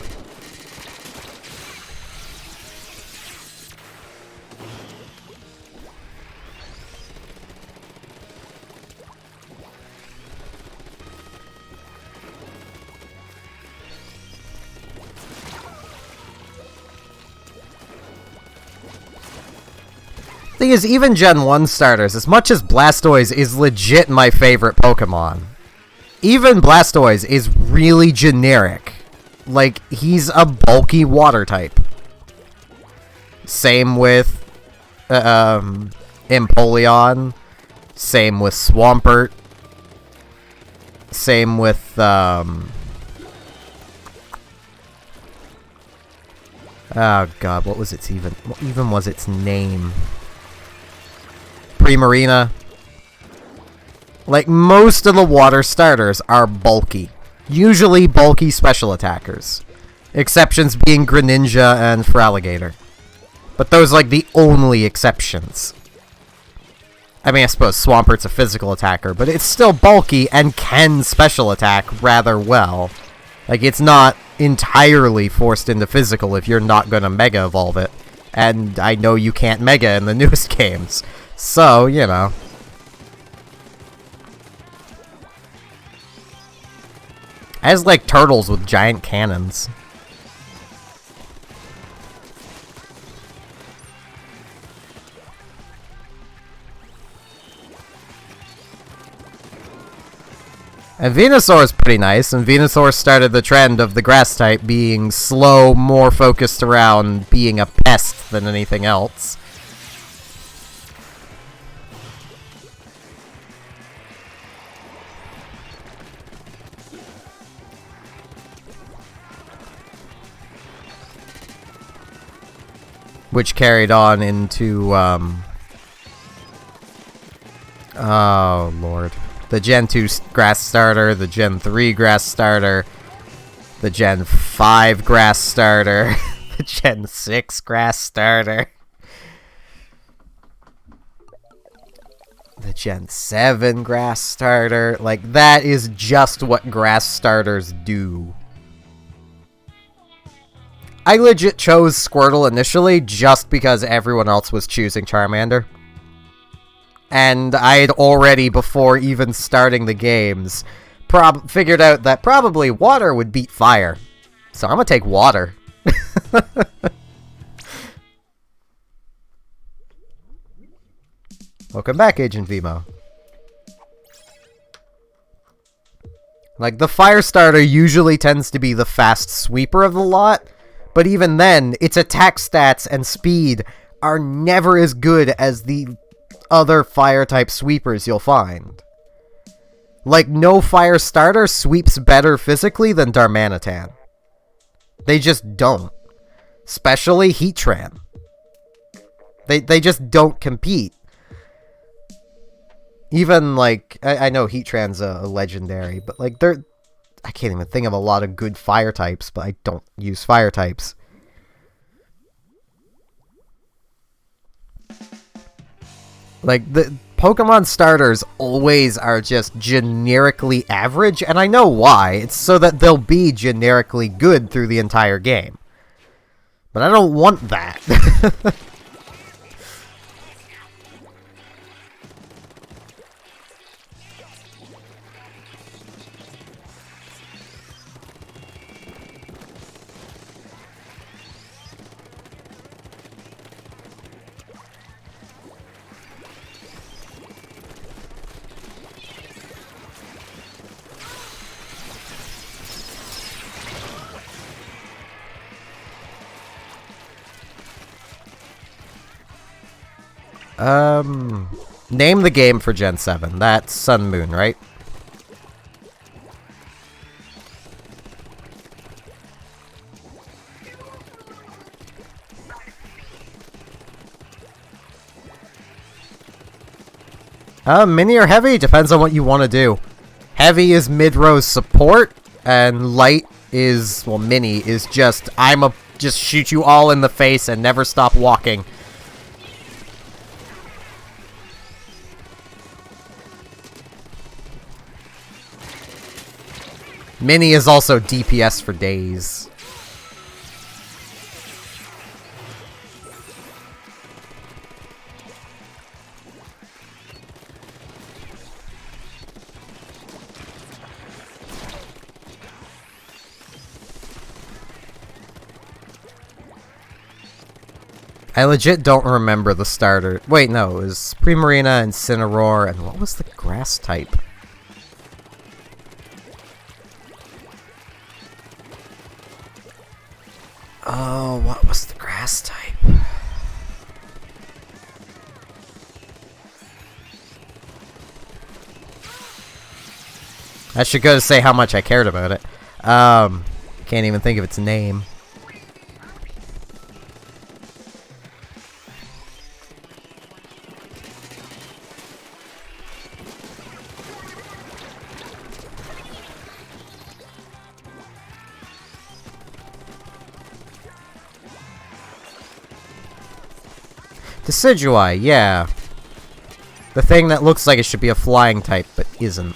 Thing is, even Gen 1 starters, as much as Blastoise is legit my favorite Pokemon, even Blastoise is really generic. Like, he's a bulky water type. Same with Empoleon. Same with Swampert. Same with oh god, what was its what even was its name? Primarina. Like, most of the water starters are bulky. Usually bulky special attackers. Exceptions being Greninja and Feraligatr. But those are like the only exceptions. I mean, I suppose Swampert's a physical attacker, but it's still bulky and can special attack rather well. Like, it's not entirely forced into physical if you're not gonna Mega Evolve it. And I know you can't Mega in the newest games. So, you know. As like turtles with giant cannons. And Venusaur is pretty nice, and Venusaur started the trend of the grass type being slow, more focused around being a pest than anything else. Which carried on into, oh, Lord. The Gen 2 grass starter, the Gen 3 grass starter, the Gen 5 grass starter, the Gen 6 grass starter, the Gen 7 grass starter. Like, that is just what grass starters do. I legit chose Squirtle initially just because everyone else was choosing Charmander. And I had already, before even starting the games, figured out that probably water would beat fire. So I'm gonna take water. Welcome back, Agent Vimo. Like, the fire starter usually tends to be the fast sweeper of the lot. But even then, its attack stats and speed are never as good as the other fire-type sweepers you'll find. Like, no fire starter sweeps better physically than Darmanitan. They just don't. Especially Heatran. They just don't compete. Even, like, I know Heatran's a legendary, but, like, I can't even think of a lot of good fire types, but I don't use fire types. Like, the Pokemon starters always are just generically average, and I know why. It's so that they'll be generically good through the entire game. But I don't want that. Name the game for Gen 7. That's Sun Moon, right? Mini or heavy? Depends on what you want to do. Heavy is mid-row support, and light is, well, mini is just, just shoot you all in the face and never stop walking. Mini is also DPS for days. I legit don't remember the starter. Wait, no, it was Primarina, Incineroar, and what was the grass type? Oh, what was the grass type? I should go to say how much I cared about it. Can't even think of its name. Decidueye, yeah. The thing that looks like it should be a flying type, but isn't.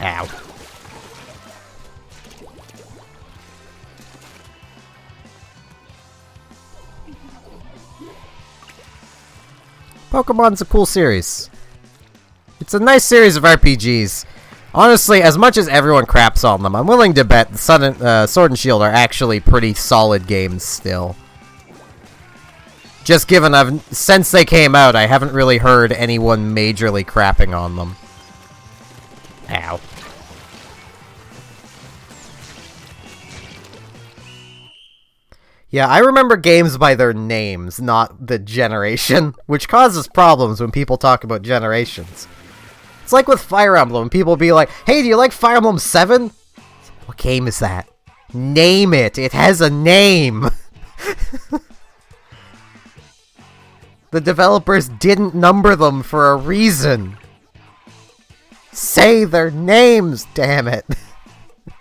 Ow. Pokemon's a cool series. It's a nice series of RPGs. Honestly, as much as everyone craps on them, I'm willing to bet Sword and Shield are actually pretty solid games still. Just given since they came out, I haven't really heard anyone majorly crapping on them. Ow. Yeah, I remember games by their names, not the generation, which causes problems when people talk about generations. It's like with Fire Emblem, people be like, hey, do you like Fire Emblem 7? What game is that? Name it! It has a name! The developers didn't number them for a reason. Say their names, damn it! I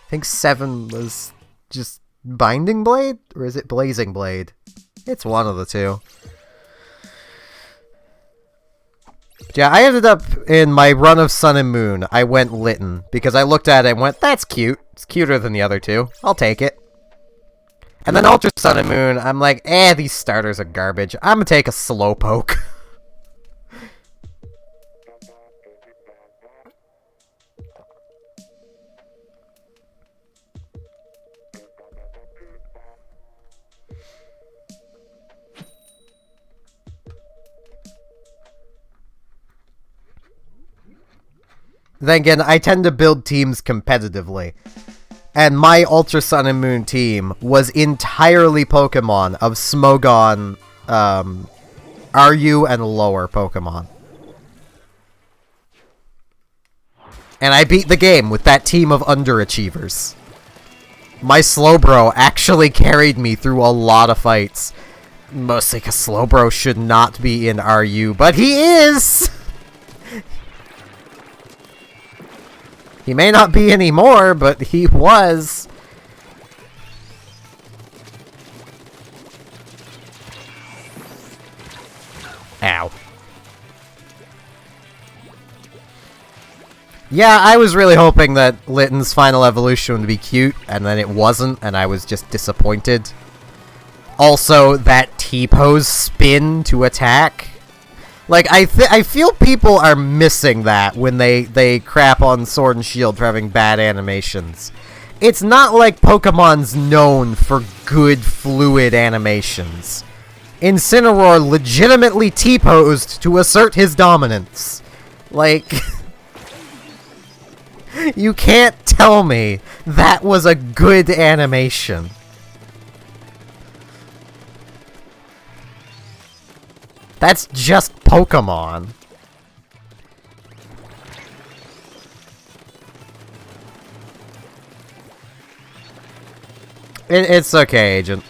think 7 was just Binding Blade? Or is it Blazing Blade? It's one of the two. Yeah, I ended up, in my run of Sun and Moon, I went Litten, because I looked at it and went, that's cute. It's cuter than the other two. I'll take it. And then Ultra Sun and Moon, I'm like, these starters are garbage. I'm gonna take a Slowpoke. Then again, I tend to build teams competitively. And my Ultra Sun and Moon team was entirely Pokemon of Smogon, RU, and lower Pokemon. And I beat the game with that team of underachievers. My Slowbro actually carried me through a lot of fights. Mostly because Slowbro should not be in RU, but he is! He may not be anymore, but he was. Ow. Yeah, I was really hoping that Litten's final evolution would be cute, and then it wasn't, and I was just disappointed. Also, that T-pose spin to attack. Like, I feel people are missing that when they crap on Sword and Shield for having bad animations. It's not like Pokemon's known for good, fluid animations. Incineroar legitimately T-posed to assert his dominance. Like... You can't tell me that was a good animation. That's just Pokemon. It's okay, Agent.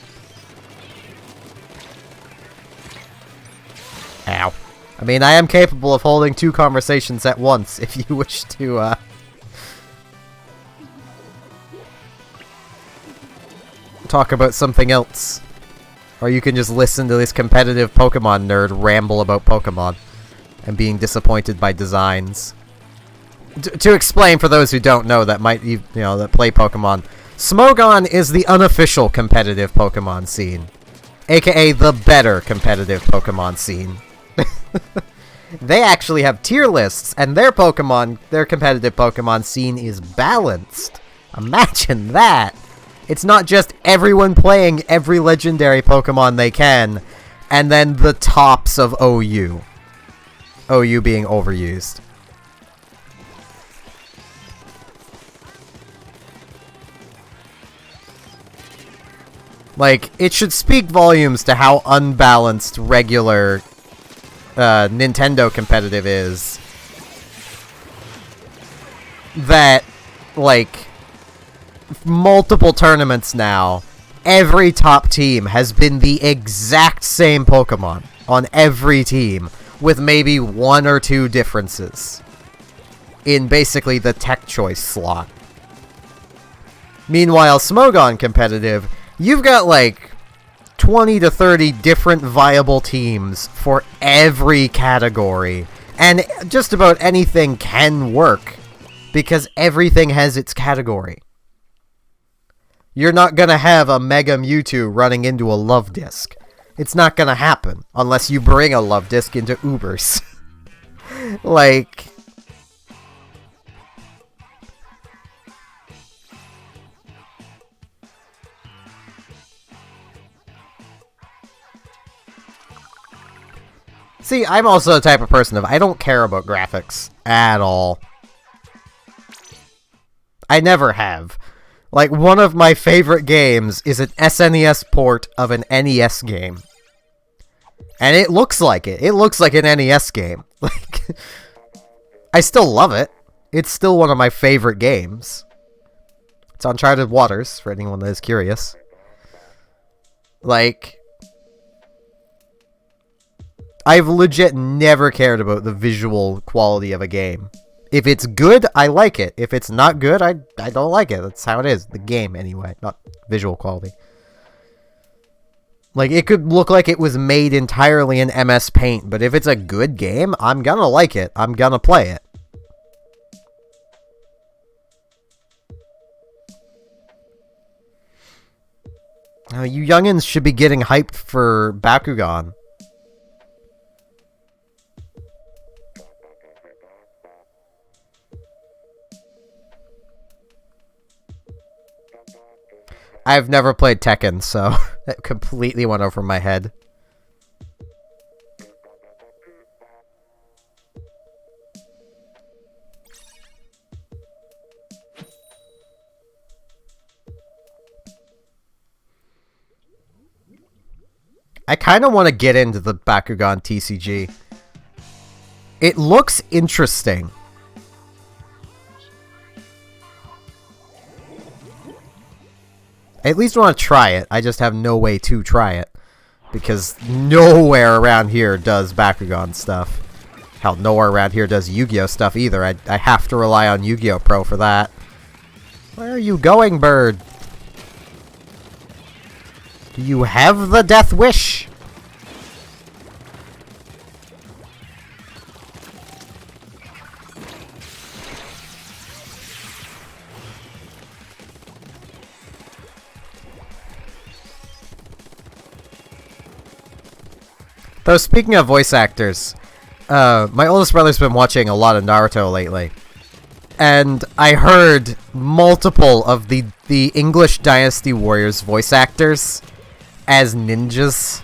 Ow. I mean, I am capable of holding two conversations at once if you wish to, talk about something else. Or you can just listen to this competitive Pokemon nerd ramble about Pokemon and being disappointed by designs. To explain for those who don't know that might, that play Pokemon, Smogon is the unofficial competitive Pokemon scene, aka the better competitive Pokemon scene. They actually have tier lists, and their competitive Pokemon scene is balanced. Imagine that! It's not just everyone playing every legendary Pokemon they can, and then the tops of OU. OU being overused. Like, it should speak volumes to how unbalanced regular Nintendo competitive is. That, like... multiple tournaments now, every top team has been the exact same Pokemon on every team, with maybe one or two differences in basically the tech choice slot. Meanwhile, Smogon competitive, you've got like 20 to 30 different viable teams for every category, and just about anything can work because everything has its category. You're not gonna have a Mega Mewtwo running into a Love Disc. It's not gonna happen, unless you bring a Love Disc into Ubers. Like... See, I'm also the type of person I don't care about graphics at all. I never have. Like, one of my favorite games is an SNES port of an NES game. And it looks like it. It looks like an NES game. Like, I still love it. It's still one of my favorite games. It's Uncharted Waters, for anyone that is curious. Like... I've legit never cared about the visual quality of a game. If it's good, I like it. If it's not good, I don't like it. That's how it is. The game, anyway. Not visual quality. Like, it could look like it was made entirely in MS Paint, but if it's a good game, I'm gonna like it. I'm gonna play it. Now, you youngins should be getting hyped for Bakugan. I've never played Tekken, so that completely went over my head. I kind of want to get into the Bakugan TCG. It looks interesting. I at least want to try it. I just have no way to try it. Because nowhere around here does Bakugan stuff. Hell, nowhere around here does Yu-Gi-Oh stuff either. I have to rely on Yu-Gi-Oh Pro for that. Where are you going, bird? Do you have the Death Wish? Though, speaking of voice actors, my oldest brother's been watching a lot of Naruto lately. And I heard multiple of the English Dynasty Warriors voice actors as ninjas,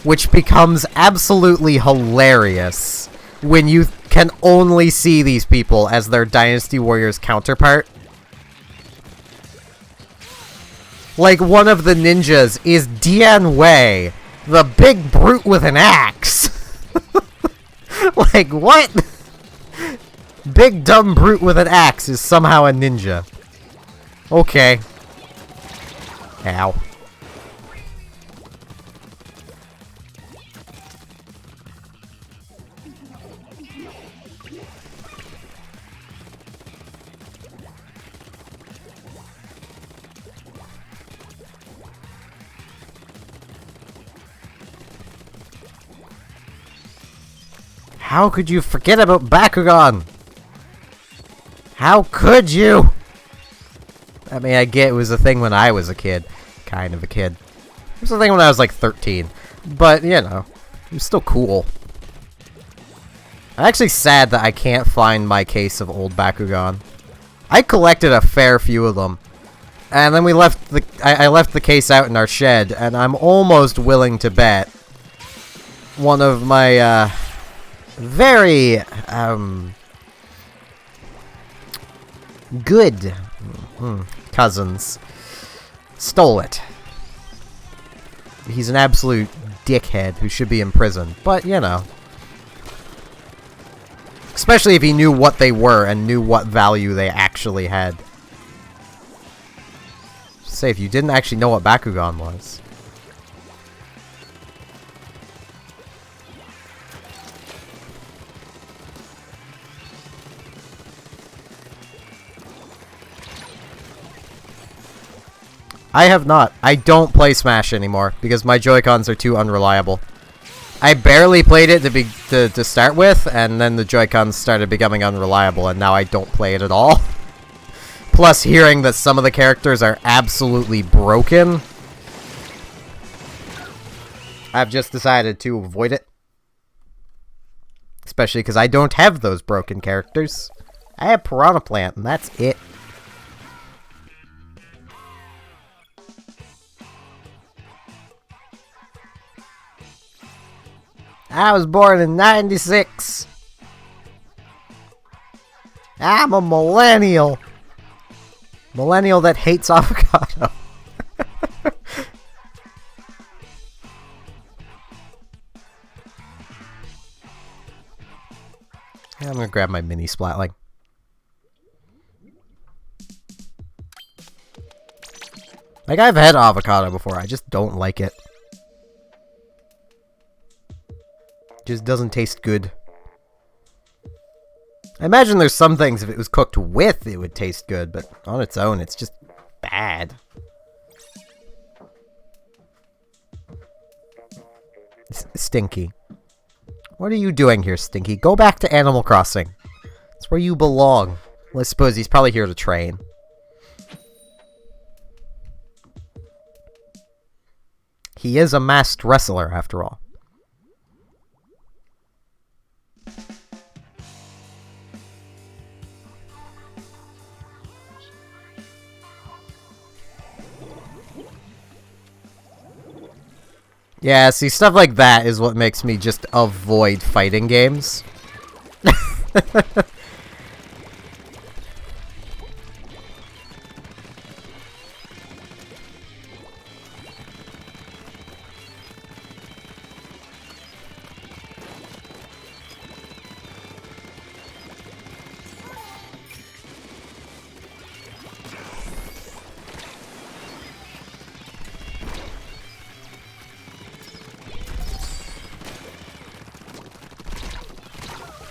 which becomes absolutely hilarious when you can only see these people as their Dynasty Warriors counterpart. Like, one of the ninjas is Dian Wei, the big brute with an axe. Like, what? Big dumb brute with an axe is somehow a ninja. Okay. Ow. How could you forget about Bakugan? How could you? I mean, I get it was a thing when I was a kid. Kind of a kid. It was a thing when I was like 13. But, you know, it was still cool. I'm actually sad that I can't find my case of old Bakugan. I collected a fair few of them. And then we left the... I left the case out in our shed, and I'm almost willing to bet one of my, very, good cousins stole it. He's an absolute dickhead who should be in prison, but you know. Especially if he knew what they were and knew what value they actually had. Say, if you didn't actually know what Bakugan was. I have not. I don't play Smash anymore because my Joy-Cons are too unreliable. I barely played it to start with, and then the Joy-Cons started becoming unreliable, and now I don't play it at all. Plus, hearing that some of the characters are absolutely broken, I've just decided to avoid it. Especially because I don't have those broken characters. I have Piranha Plant, and that's it. I was born in '96. I'm a millennial. Millennial that hates avocado. I'm gonna grab my mini Splatling. Like, I've had avocado before, I just don't like it. Just doesn't taste good. I imagine there's some things if it was cooked with it would taste good, but on its own it's just bad. Stinky. What are you doing here, Stinky? Go back to Animal Crossing. It's where you belong. Well, I suppose he's probably here to train. He is a masked wrestler, after all. Yeah, see, stuff like that is what makes me just avoid fighting games.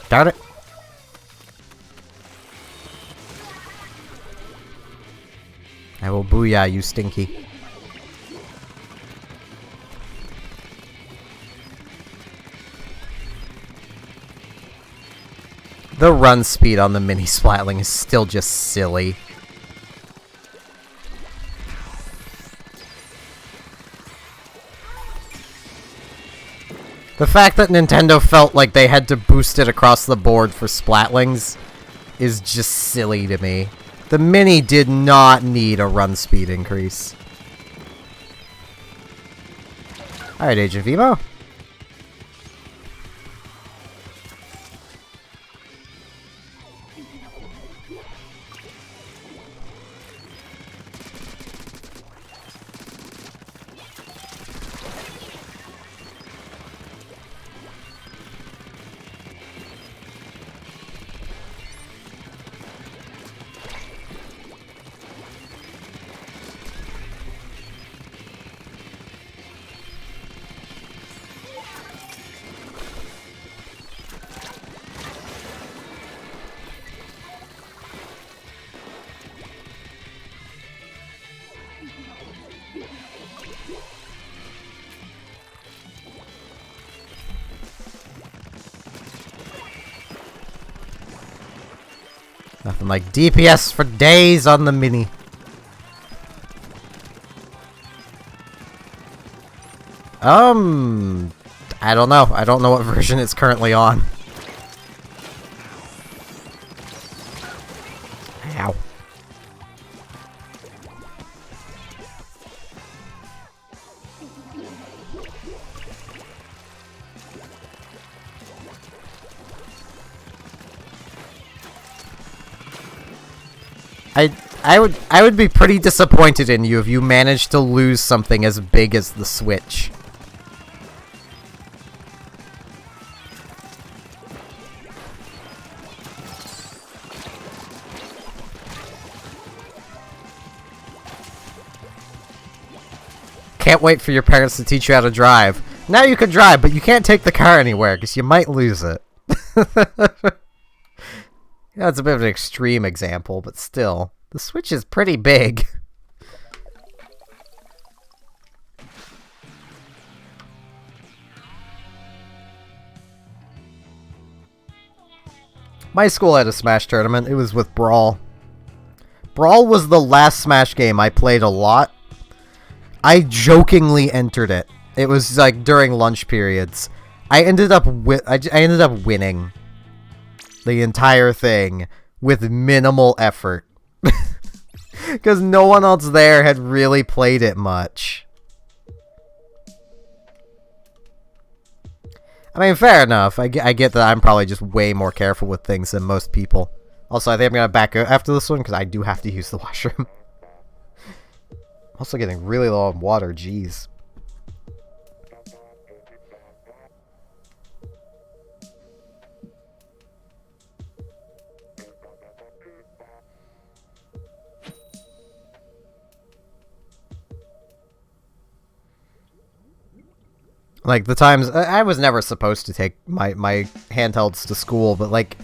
Darn it. I will booyah you, Stinky. The run speed on the mini Splatling is still just silly. The fact that Nintendo felt like they had to boost it across the board for Splatlings is just silly to me. The Mini did not need a run speed increase. Alright, Agent Vivo. Nothing like DPS for days on the Mini. I don't know. I don't know what version it's currently on. Ow. I would be pretty disappointed in you if you managed to lose something as big as the Switch. Can't wait for your parents to teach you how to drive. Now you can drive, but you can't take the car anywhere because you might lose it. Yeah, it's a bit of an extreme example, but still. The Switch is pretty big. My school had a Smash tournament. It was with Brawl. Brawl was the last Smash game I played a lot. I jokingly entered it. It was like during lunch periods. I ended up winning the entire thing with minimal effort. Because no one else there had really played it much. I mean, fair enough. I get that I'm probably just way more careful with things than most people. Also, I think I'm going to back out after this one because I do have to use the washroom. I'm also getting really low on water, jeez. Like, the times... I was never supposed to take my handhelds to school, but, like,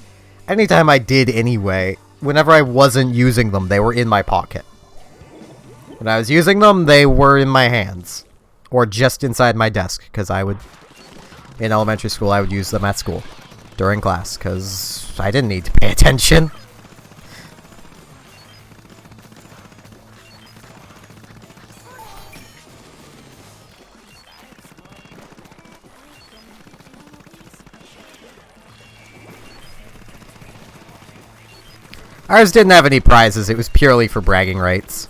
anytime I did anyway, whenever I wasn't using them, they were in my pocket. When I was using them, they were in my hands. Or just inside my desk, because I would... In elementary school, I would use them at school. During class, because I didn't need to pay attention. Ours didn't have any prizes, it was purely for bragging rights.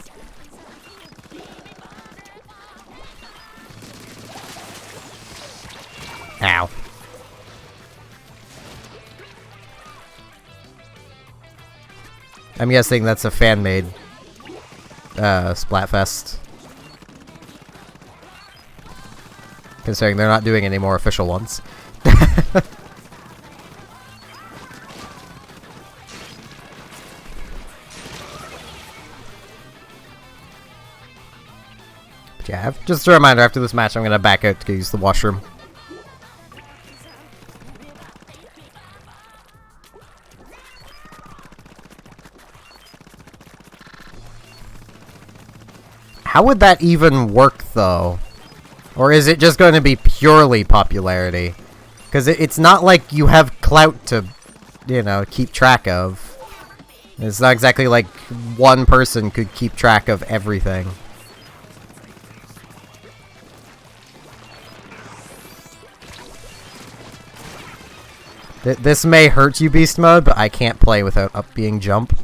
Ow. I'm guessing that's a fan-made Splatfest. Considering they're not doing any more official ones. Yeah, just a reminder, after this match I'm gonna back out to use the washroom. How would that even work, though? Or is it just going to be purely popularity? Because it's not like you have clout to, you know, keep track of. It's not exactly like one person could keep track of everything. This may hurt you, Beast Mode, but I can't play without up being jump.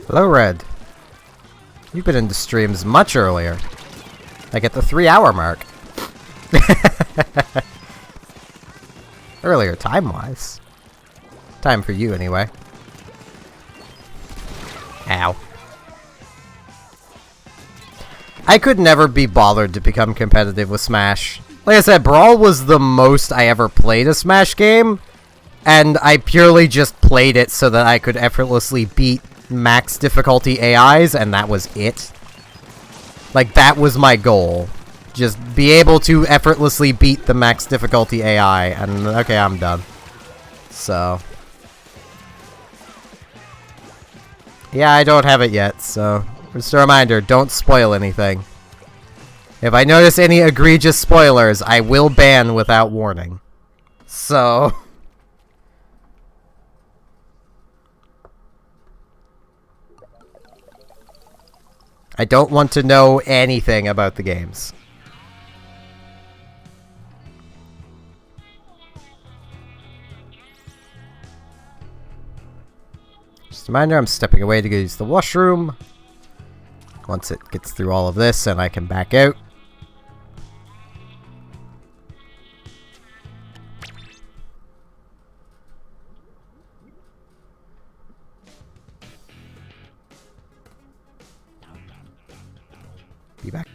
Hello, Red. You've been into streams much earlier. Like at the 3-hour mark. Earlier, time-wise. Time for you, anyway. Ow. I could never be bothered to become competitive with Smash. Like I said, Brawl was the most I ever played a Smash game, and I purely just played it so that I could effortlessly beat max difficulty AIs, and that was it. Like, that was my goal. Just be able to effortlessly beat the max difficulty AI, and okay, I'm done. So. Yeah, I don't have it yet, so just a reminder, don't spoil anything. If I notice any egregious spoilers, I will ban without warning. So. I don't want to know anything about the games. Just a reminder, I'm stepping away to go use the washroom. Once it gets through all of this, and I can back out. Be back.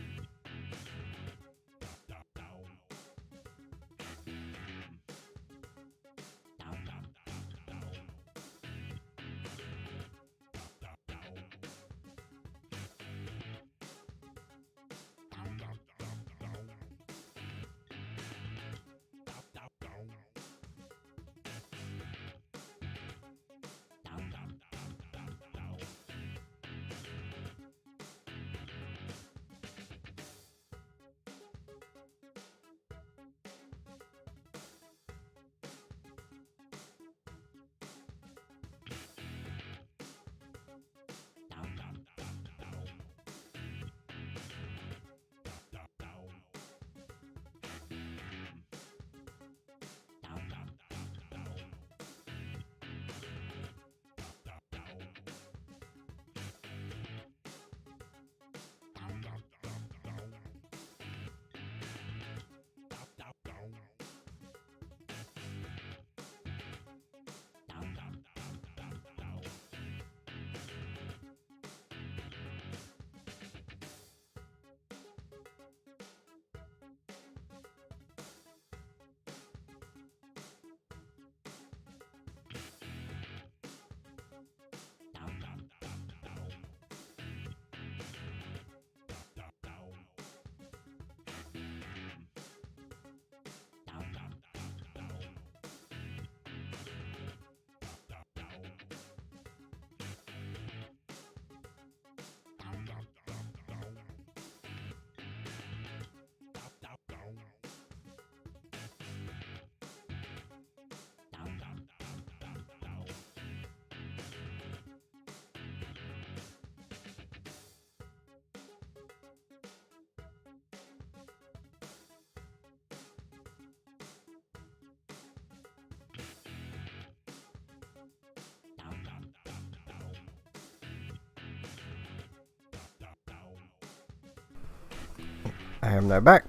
I am now back.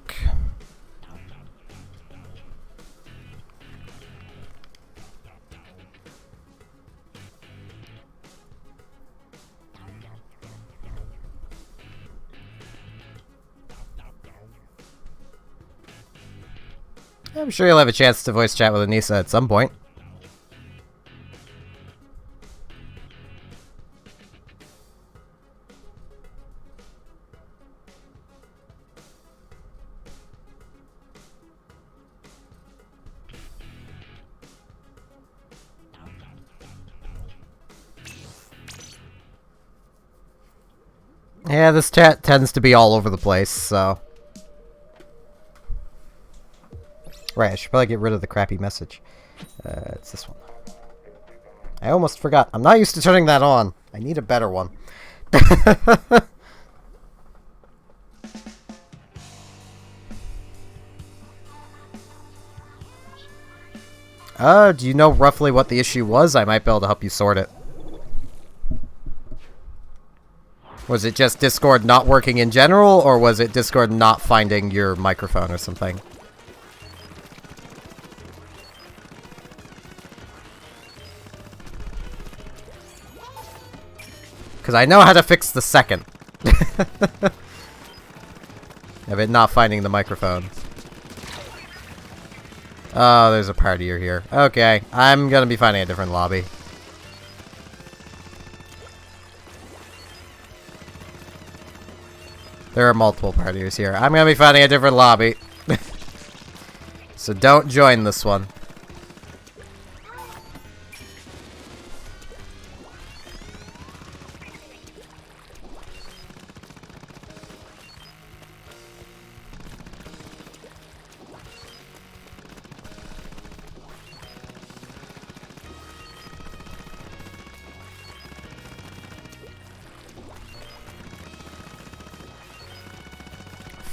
I'm sure you'll have a chance to voice chat with Anissa at some point. Yeah, this chat tends to be all over the place, so... Right, I should probably get rid of the crappy message. It's this one. I almost forgot. I'm not used to turning that on. I need a better one. Do you know roughly what the issue was? I might be able to help you sort it. Was it just Discord not working in general, or was it Discord not finding your microphone or something? Because I know how to fix the second. Of it not finding the microphone. Oh, there's a partier here. Okay, I'm gonna be finding a different lobby. There are multiple partiers here. I'm gonna be finding a different lobby. So don't join this one.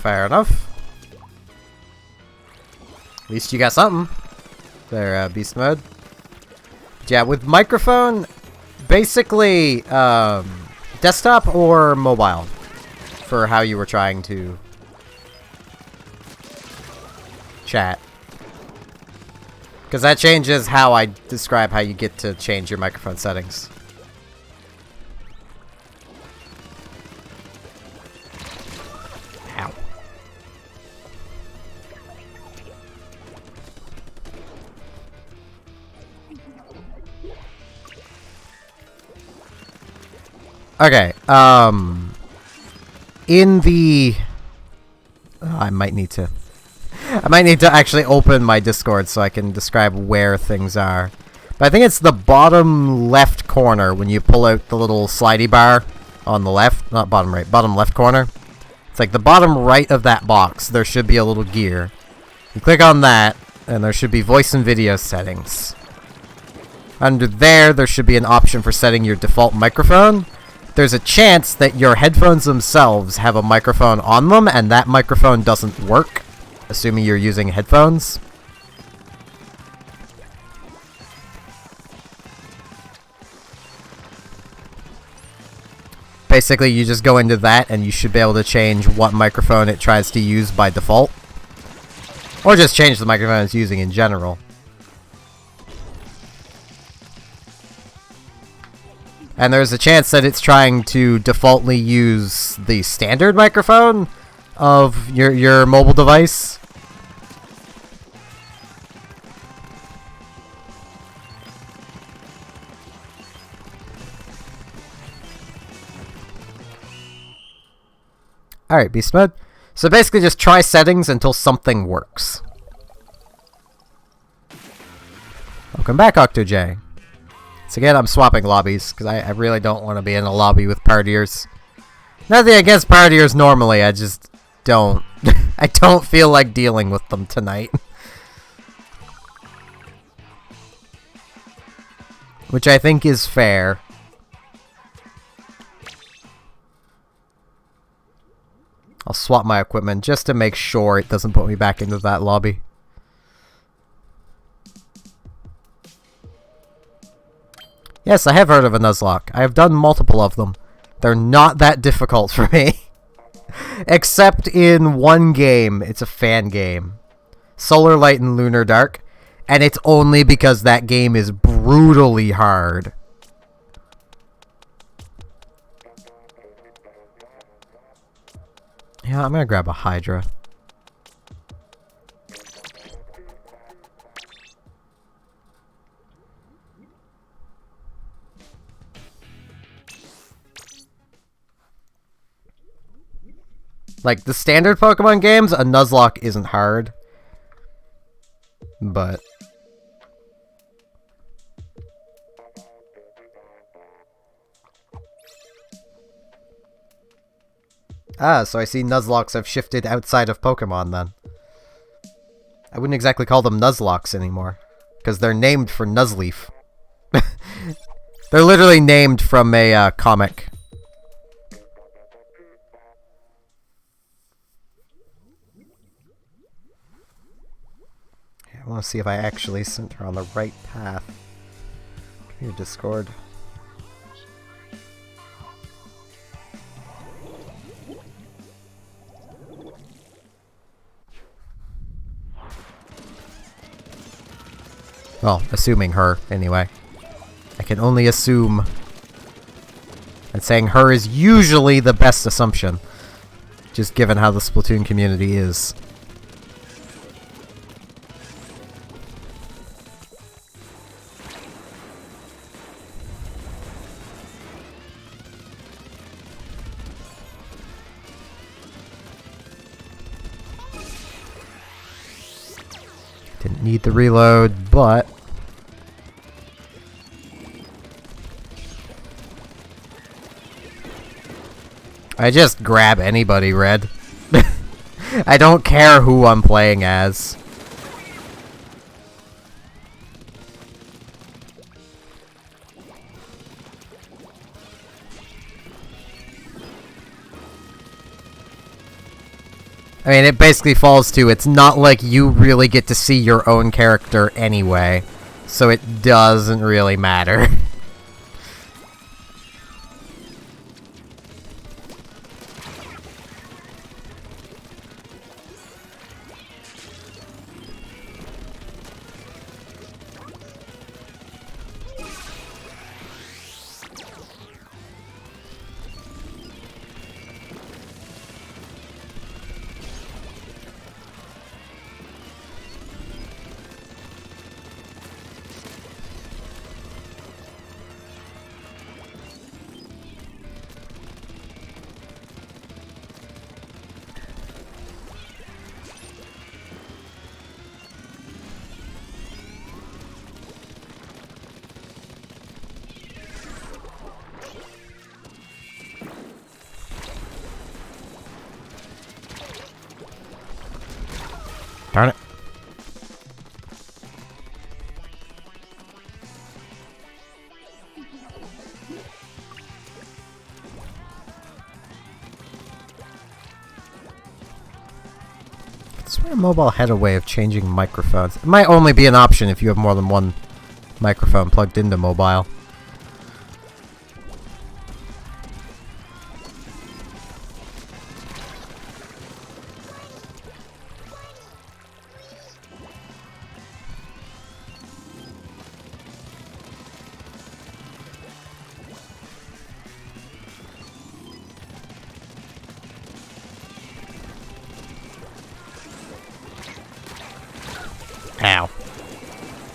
Fair enough. At least you got something. There, beast mode. Yeah, with microphone, basically, desktop or mobile for how you were trying to chat. Because that changes how I describe how you get to change your microphone settings. Ow. Okay, in the... I might need to actually open my Discord so I can describe where things are. But I think it's the bottom left corner when you pull out the little slidey bar on the left. Not bottom right, bottom left corner. It's like the bottom right of that box. There should be a little gear. You click on that, and there should be voice and video settings. Under there should be an option for setting your default microphone. There's a chance that your headphones themselves have a microphone on them, and that microphone doesn't work, assuming you're using headphones. Basically, you just go into that, and you should be able to change what microphone it tries to use by default. Or just change the microphone it's using in general. And there's a chance that it's trying to defaultly use the standard microphone of your mobile device. Alright, beast mode. So basically just try settings until something works. Welcome back, OctoJ. So again, I'm swapping lobbies, because I really don't want to be in a lobby with partiers. Nothing against partiers normally, I just don't. I don't feel like dealing with them tonight. Which I think is fair. I'll swap my equipment just to make sure it doesn't put me back into that lobby. Yes, I have heard of a Nuzlocke. I have done multiple of them. They're not that difficult for me. Except in one game. It's a fan game. Solar Light and Lunar Dark. And it's only because that game is brutally hard. Yeah, I'm gonna grab a Hydra. Like, the standard Pokemon games, a Nuzlocke isn't hard. But... Ah, so I see Nuzlockes have shifted outside of Pokemon then. I wouldn't exactly call them Nuzlockes anymore, because they're named for Nuzleaf. They're literally named from a comic. I want to see if I actually sent her on the right path. Come here, Discord. Well, assuming her, anyway. I can only assume. And saying her is usually the best assumption. Just given how the Splatoon community is. Didn't need the reload, but... I just grab anybody, Red. I don't care who I'm playing as. I mean, it basically falls to, it's not like you really get to see your own character anyway, so it doesn't really matter. Darn it. I swear mobile had a way of changing microphones. It might only be an option if you have more than one microphone plugged into mobile. Ow.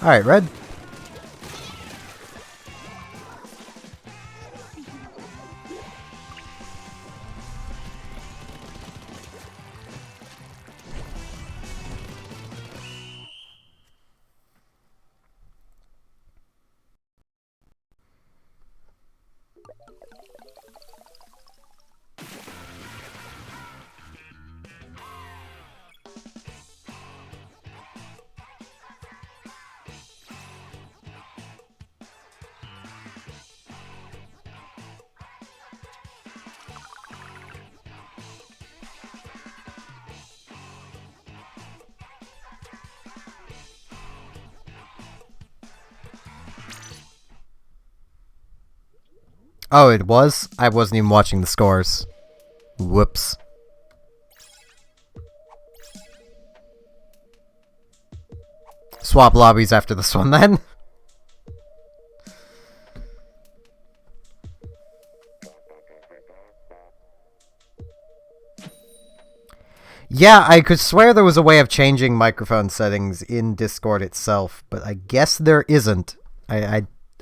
Alright, Red. Oh, it was? I wasn't even watching the scores. Whoops. Swap lobbies after this one, then. Yeah, I could swear there was a way of changing microphone settings in Discord itself, but I guess there isn't.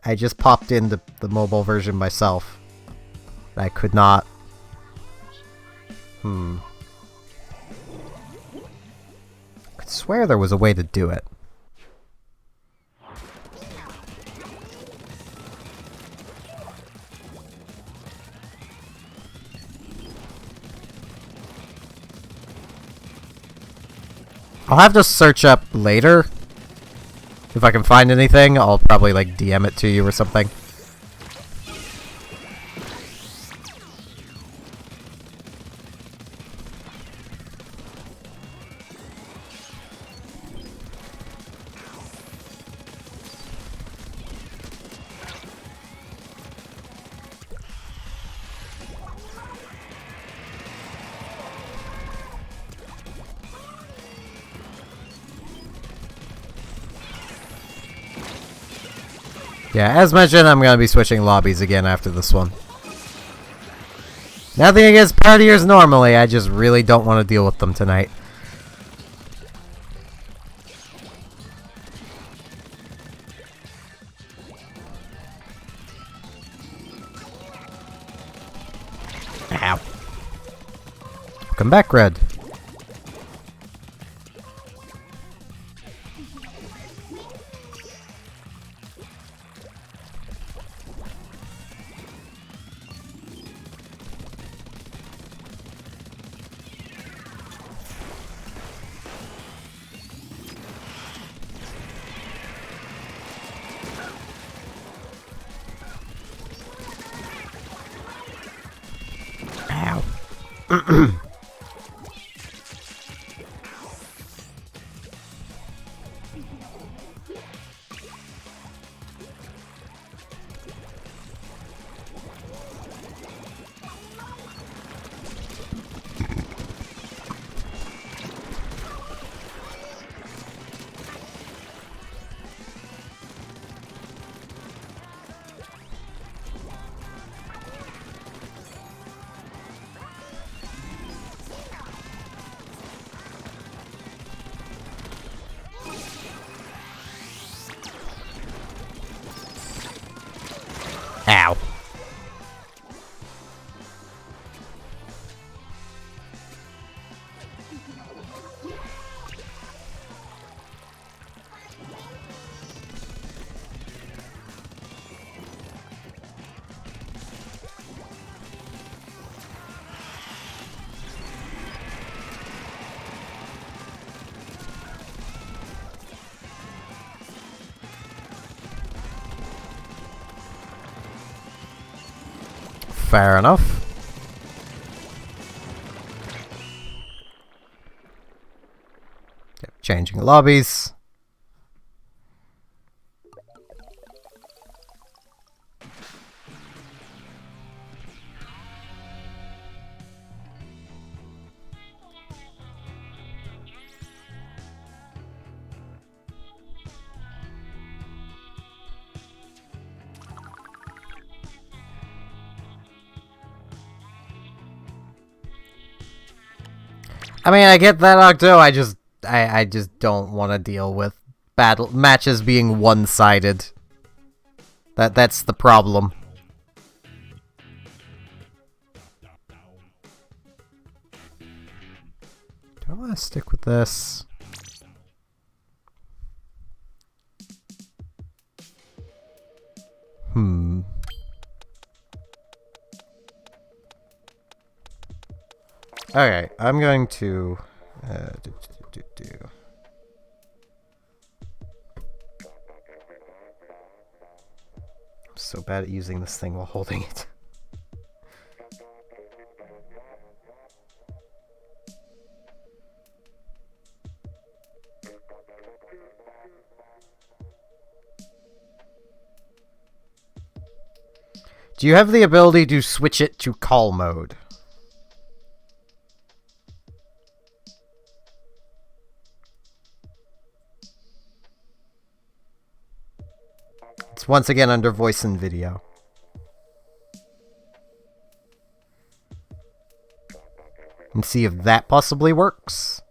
I just popped in the mobile version myself. I could not. I could swear there was a way to do it. I'll have to search up later. If I can find anything, I'll probably, like, DM it to you or something. Yeah, as mentioned, I'm gonna be switching lobbies again after this one. Nothing against partiers normally, I just really don't want to deal with them tonight. Ow. Welcome back, Red. Ow. Ow. Fair enough. Yep, changing lobbies. I mean, I get that, Octo. I just don't want to deal with battle matches being one-sided. That's the problem. Do I want to stick with this? Okay, I'm going to I'm so bad at using this thing while holding it. Do you have the ability to switch it to call mode? It's once again under voice and video. And see if that possibly works.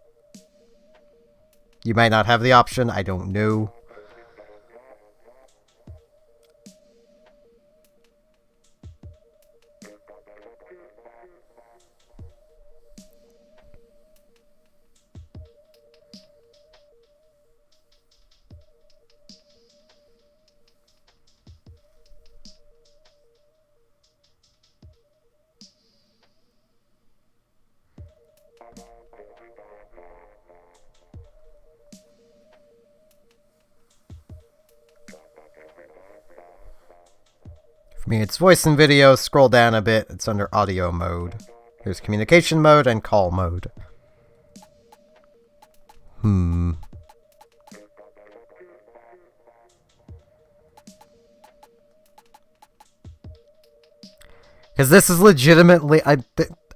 You might not have the option, I don't know. For me, it's voice and video. Scroll down a bit. It's under audio mode. Here's communication mode and call mode. Because this is legitimately...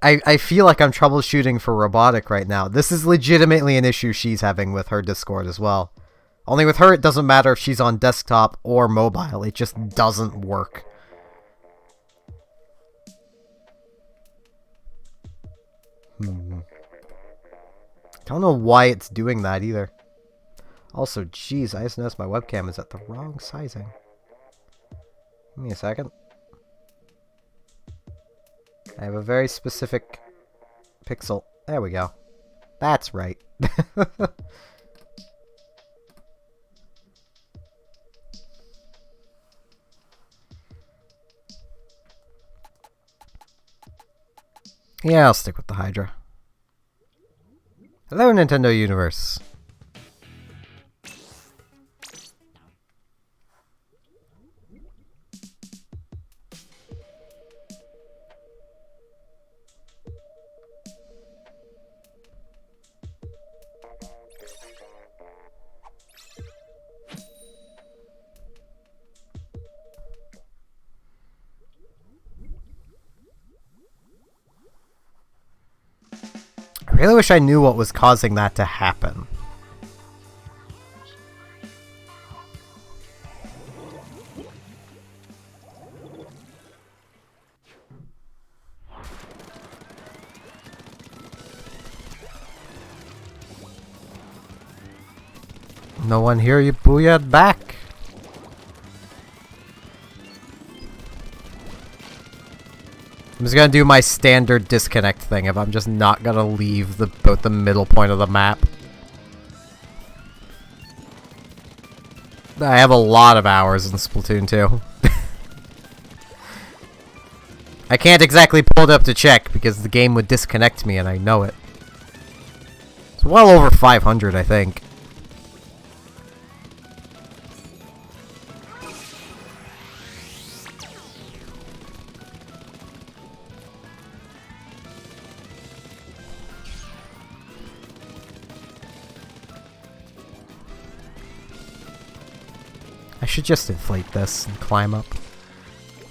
I feel like I'm troubleshooting for robotic right now. This is legitimately an issue she's having with her Discord as well. Only with her, it doesn't matter if she's on desktop or mobile. It just doesn't work. I don't know why it's doing that either. Also, geez, I just noticed my webcam is at the wrong sizing. Give me a second. I have a very specific pixel. There we go. That's right. Yeah, I'll stick with the Hydra. Hello, Nintendo Universe. I really wish I knew what was causing that to happen. No one here, you booyah'd back. I'm just gonna do my standard disconnect thing if I'm just not gonna leave the middle point of the map. I have a lot of hours in Splatoon 2. I can't exactly pull it up to check because the game would disconnect me and I know it. It's well over 500, I think. I should just inflate this and climb up.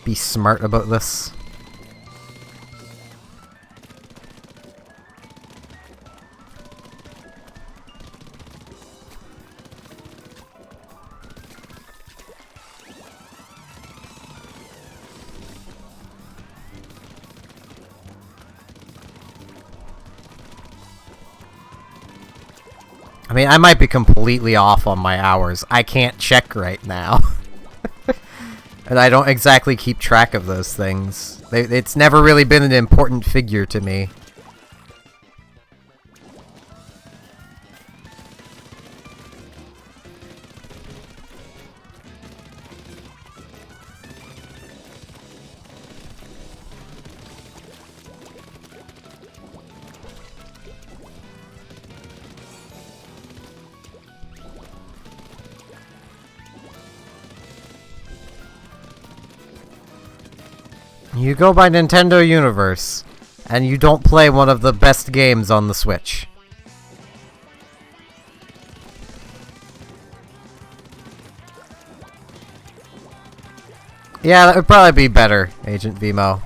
Be smart about this. I mean, I might be completely off on my hours. I can't check right now. And I don't exactly keep track of those things. It's never really been an important figure to me. You go by Nintendo Universe, and you don't play one of the best games on the Switch. Yeah, that would probably be better, Agent Vimo.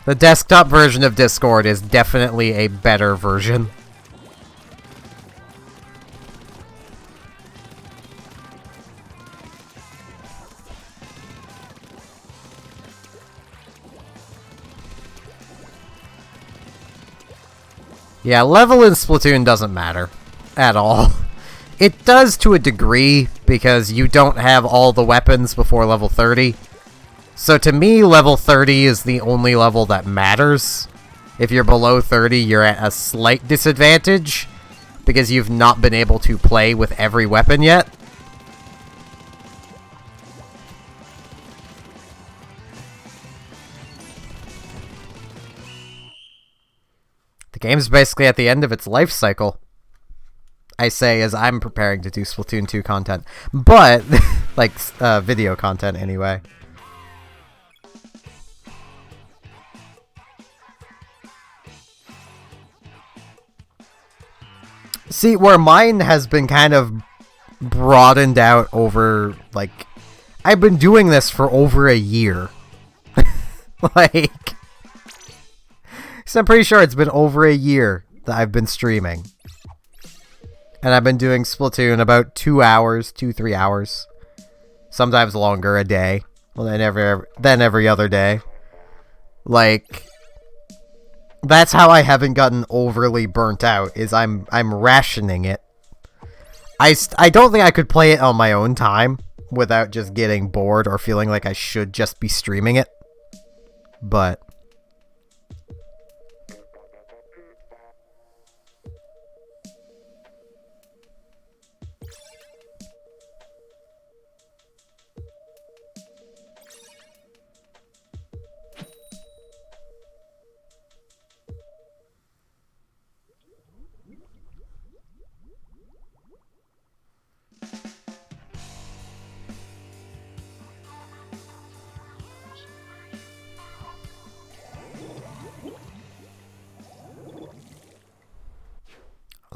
The desktop version of Discord is definitely a better version. Yeah, level in Splatoon doesn't matter at all. It does to a degree, because you don't have all the weapons before level 30. So to me, level 30 is the only level that matters. If you're below 30, you're at a slight disadvantage, because you've not been able to play with every weapon yet. The game's basically at the end of its life cycle. I say as I'm preparing to do Splatoon 2 content. But, like, video content anyway. See, where mine has been kind of broadened out over, like, I've been doing this for over a year. Like, so I'm pretty sure it's been over a year that I've been streaming. And I've been doing Splatoon about 2 hours, 3 hours. Sometimes longer, a day. Well, then every other day. Like, that's how I haven't gotten overly burnt out, is I'm rationing it. I don't think I could play it on my own time without just getting bored or feeling like I should just be streaming it. But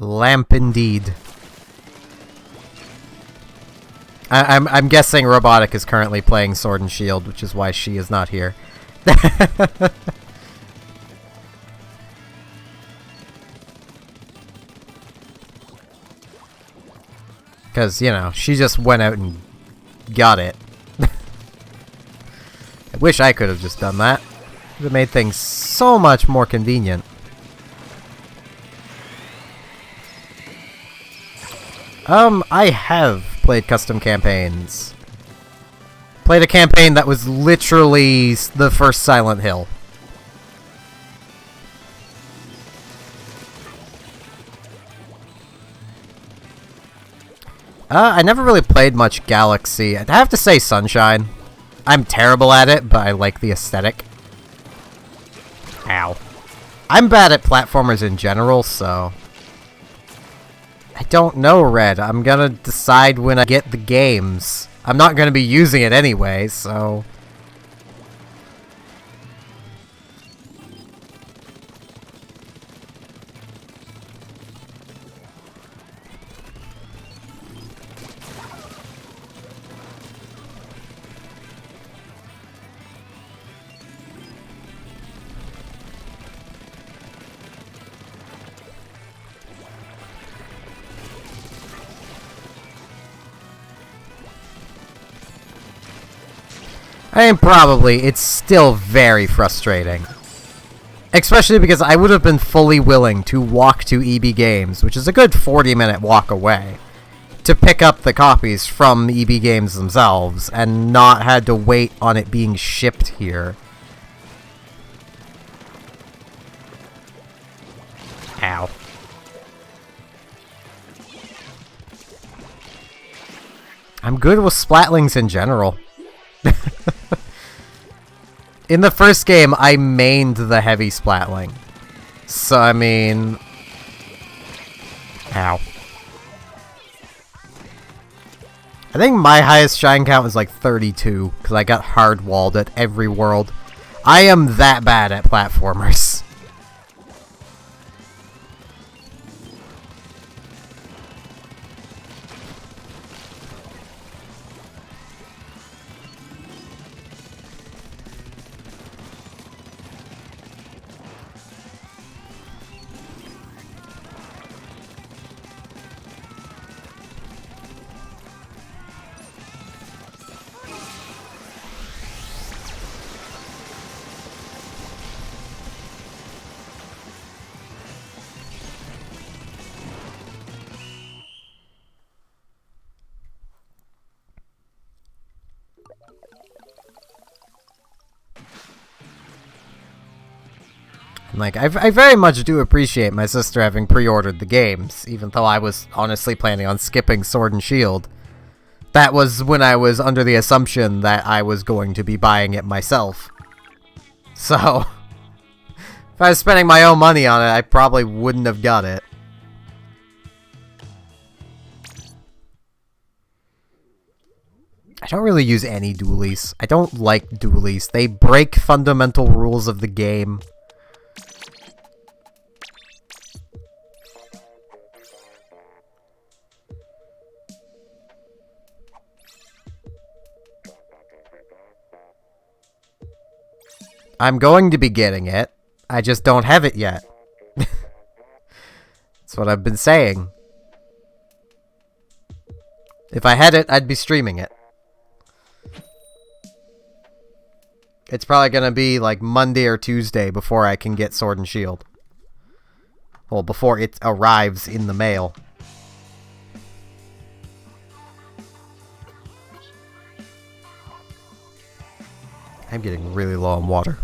lamp indeed. I'm guessing Robotic is currently playing Sword and Shield, which is why she is not here. Because, you know, she just went out and got it. I wish I could have just done that. It would have made things so much more convenient. I have played custom campaigns. Played a campaign that was literally the first Silent Hill. I never really played much Galaxy. I'd have to say Sunshine. I'm terrible at it, but I like the aesthetic. Ow. I'm bad at platformers in general, so I don't know, Red. I'm gonna decide when I get the games. I'm not gonna be using it anyway, so I mean, probably, it's still very frustrating. Especially because I would have been fully willing to walk to EB Games, which is a good 40-minute walk away, to pick up the copies from EB Games themselves, and not had to wait on it being shipped here. Ow. I'm good with Splatlings in general. In the first game, I mained the heavy Splatling. So, I mean... Ow. I think my highest shine count was like 32, because I got hard-walled at every world. I am that bad at platformers. Like, I very much do appreciate my sister having pre-ordered the games, even though I was honestly planning on skipping Sword and Shield. That was when I was under the assumption that I was going to be buying it myself. So, if I was spending my own money on it, I probably wouldn't have got it. I don't really use any dualies. I don't like dualies. They break fundamental rules of the game. I'm going to be getting it. I just don't have it yet. That's what I've been saying. If I had it, I'd be streaming it. It's probably gonna be like Monday or Tuesday before I can get Sword and Shield. Well, before it arrives in the mail. I'm getting really low on water.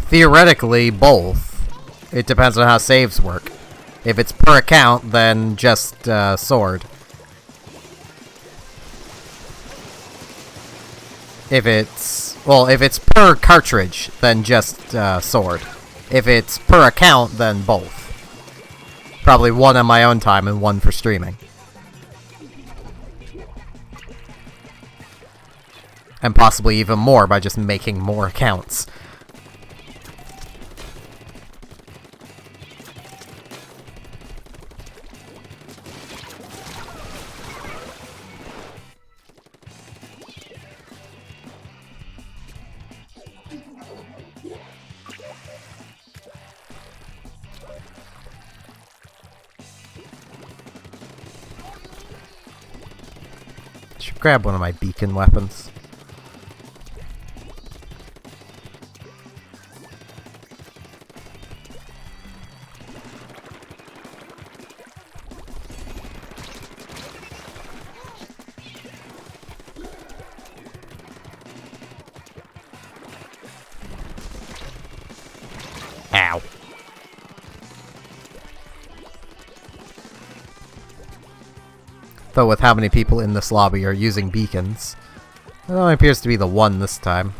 Theoretically, both. It depends on how saves work. If it's per account, then just sword. If it's per cartridge, then just sword. If it's per account, then both. Probably one on my own time and one for streaming. And possibly even more by just making more accounts. Should grab one of my beacon weapons. Ow. Though with how many people in this lobby are using beacons, it only appears to be the one this time.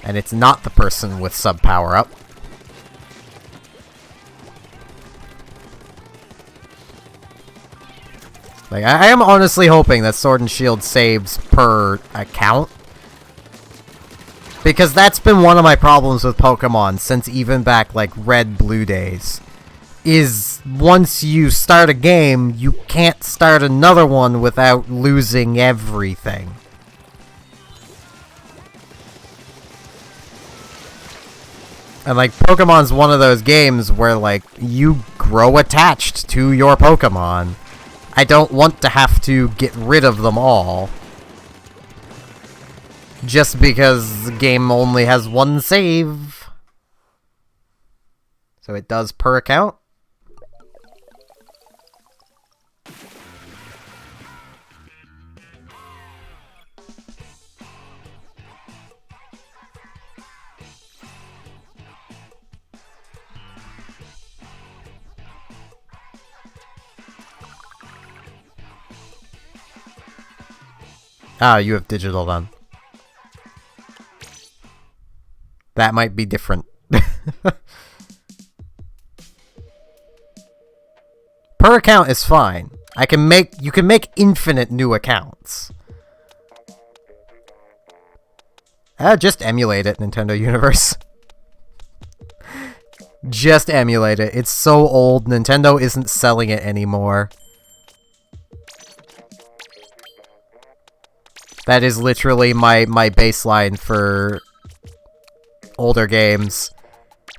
And it's not the person with sub power up. Like, I am honestly hoping that Sword and Shield saves per account. Because that's been one of my problems with Pokemon since even back, like, Red, Blue days. Is once you start a game, you can't start another one without losing everything. And, like, Pokemon's one of those games where, like, you grow attached to your Pokemon. I don't want to have to get rid of them all. Just because the game only has one save. So it does per account. Ah, you have digital then. That might be different. Per account is fine. You can make infinite new accounts. Just emulate it, Nintendo Universe. Just emulate it. It's so old, Nintendo isn't selling it anymore. That is literally my baseline for older games.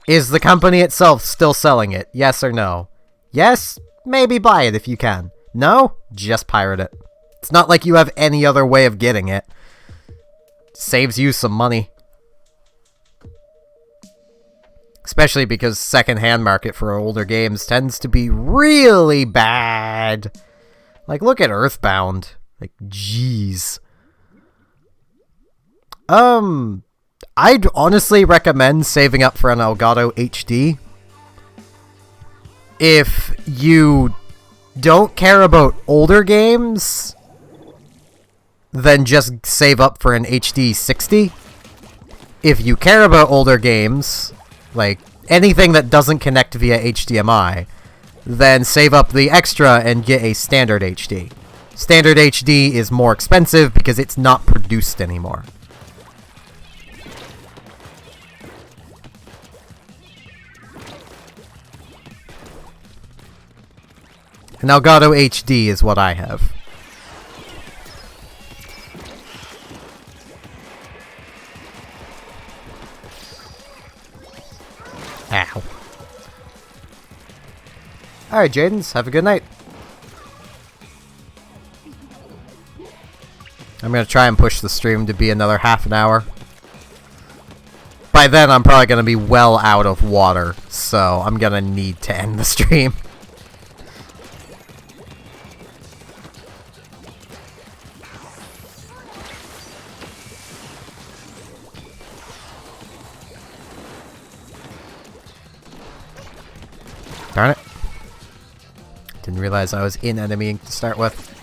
Is the company itself still selling it? Yes or no? Yes? Maybe buy it if you can. No? Just pirate it. It's not like you have any other way of getting it. Saves you some money. Especially because second-hand market for older games tends to be really bad. Like, look at Earthbound. Like, jeez. I'd honestly recommend saving up for an Elgato HD. If you don't care about older games, then just save up for an HD 60. If you care about older games, like anything that doesn't connect via HDMI, then save up the extra and get a standard HD. Standard HD is more expensive because it's not produced anymore. An Elgato HD is what I have. Ow. Alright, Jadens, have a good night. I'm gonna try and push the stream to be another half an hour. By then, I'm probably gonna be well out of water, so I'm gonna need to end the stream. Darn it. Didn't realize I was in enemy to start with.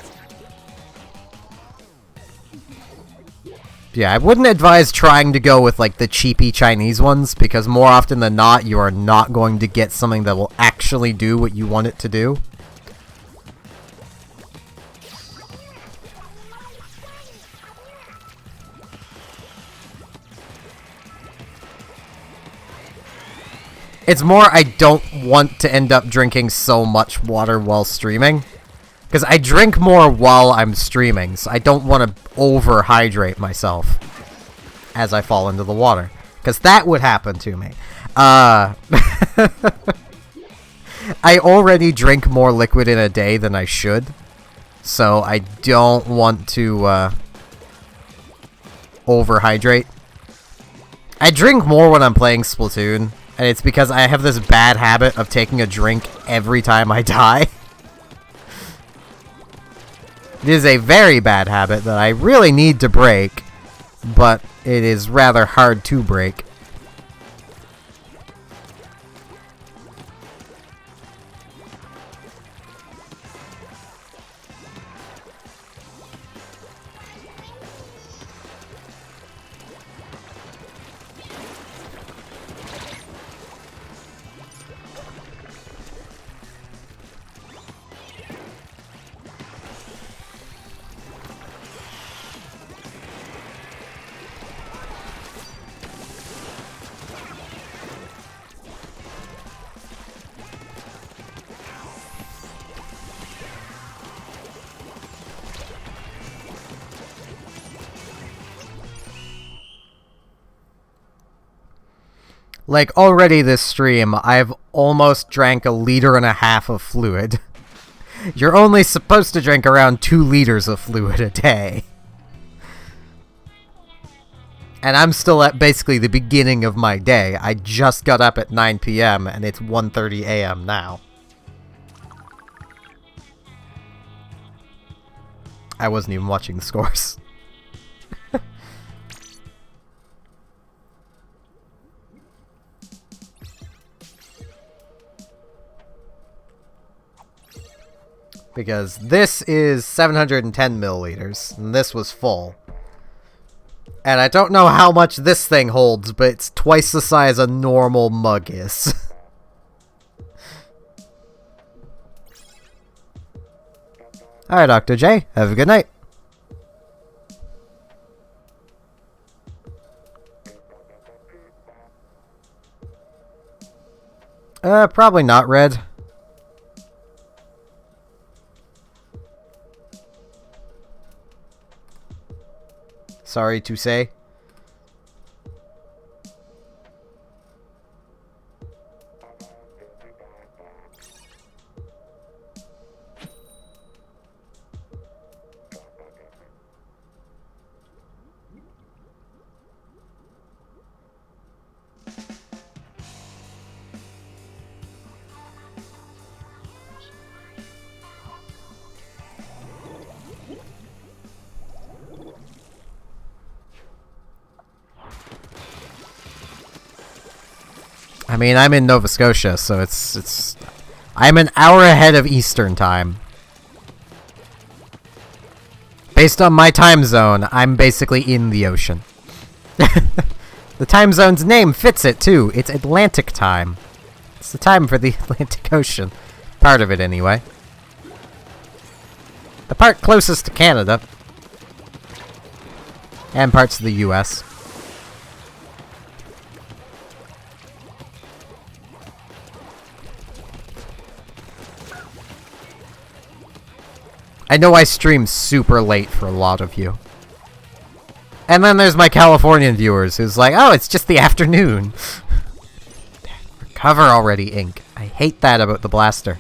Yeah, I wouldn't advise trying to go with, like, the cheapy Chinese ones, because more often than not, you are not going to get something that will actually do what you want it to do. It's more I don't want to end up drinking so much water while streaming. Because I drink more while I'm streaming, so I don't want to overhydrate myself as I fall into the water. Because that would happen to me. I already drink more liquid in a day than I should. So I don't want to overhydrate. I drink more when I'm playing Splatoon. And it's because I have this bad habit of taking a drink every time I die. It is a very bad habit that I really need to break, but it is rather hard to break. Like, already this stream, I've almost drank 1.5 liters of fluid. You're only supposed to drink around 2 liters of fluid a day. And I'm still at basically the beginning of my day. I just got up at 9 PM and it's 1:30 AM now. I wasn't even watching the scores. Because this is 710 milliliters, and this was full. And I don't know how much this thing holds, but it's twice the size a normal mug is. Alright, Dr. J, have a good night. Probably not red. Sorry to say. I mean, I'm in Nova Scotia, so it's... I'm an hour ahead of Eastern time. Based on my time zone, I'm basically in the ocean. The time zone's name fits it, too. It's Atlantic time. It's the time for the Atlantic Ocean. Part of it, anyway. The part closest to Canada. And parts of the US. I know I stream super late for a lot of you. And then there's my Californian viewers who's like, oh, it's just the afternoon. Recover already, ink. I hate that about the blaster.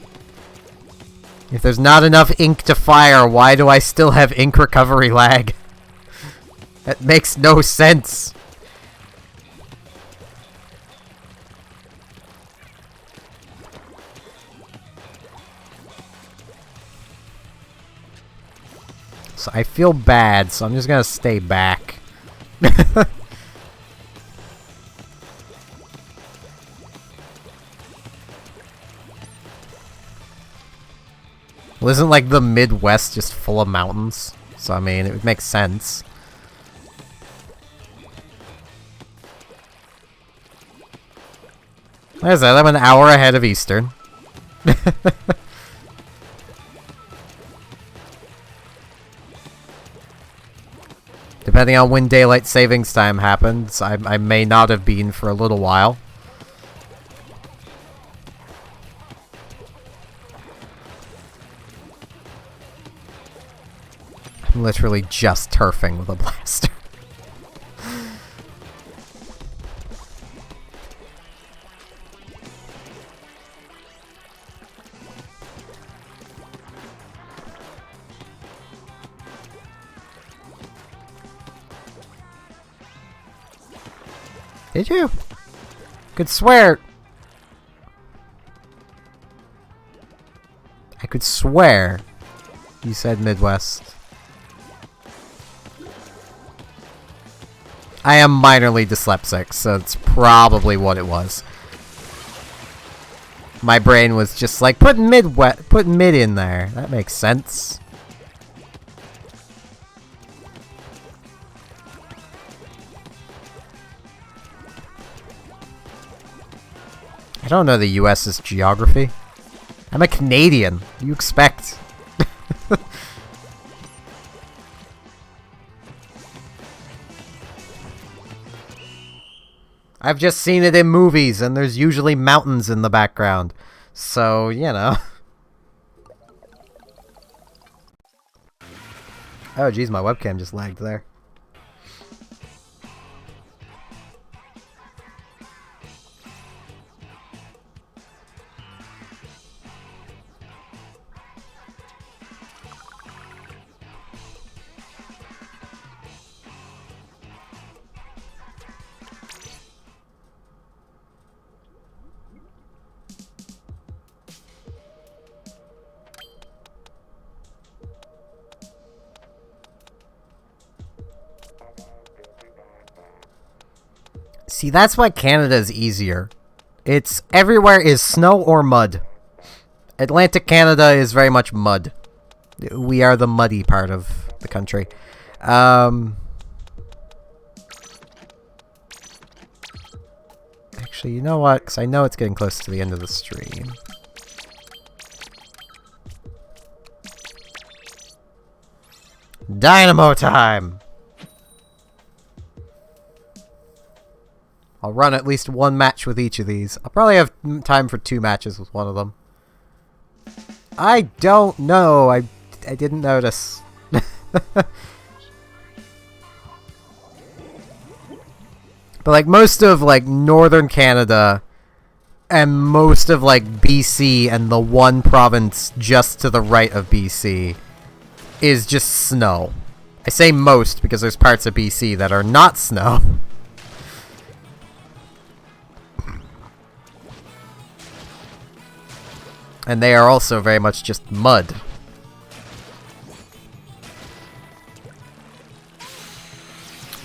If there's not enough ink to fire, why do I still have ink recovery lag? That makes no sense. So I feel bad, so I'm just gonna stay back. Well, isn't like the Midwest just full of mountains? So I mean, it would make sense. Like I said, I'm an hour ahead of Eastern. Depending on when daylight savings time happens, I may not have been for a little while. I'm literally just turfing with a blaster. Did you? Could swear. I could swear you said Midwest. I am minorly dyslexic, so it's probably what it was. My brain was just like, put mid in there. That makes sense. I don't know the US's geography. I'm a Canadian. What do you expect? I've just seen it in movies, and there's usually mountains in the background. So, you know. Oh, geez, my webcam just lagged there. See, that's why Canada's easier. It's everywhere is snow or mud. Atlantic Canada is very much mud. We are the muddy part of the country. Actually, you know what? Because I know it's getting close to the end of the stream. Dynamo time! I'll run at least one match with each of these. I'll probably have time for 2 matches with one of them. I don't know. I didn't notice. But like most of like northern Canada and most of like BC and the one province just to the right of BC is just snow. I say most because there's parts of BC that are not snow. And they are also very much just mud.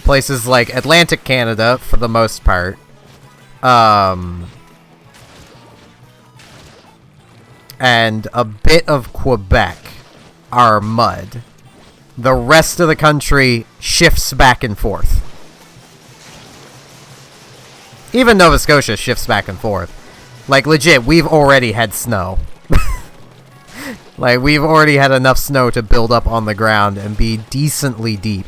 Places like Atlantic Canada, for the most part, and a bit of Quebec are mud. The rest of the country shifts back and forth. Even Nova Scotia shifts back and forth. Like, legit, we've already had snow. Like, we've already had enough snow to build up on the ground and be decently deep.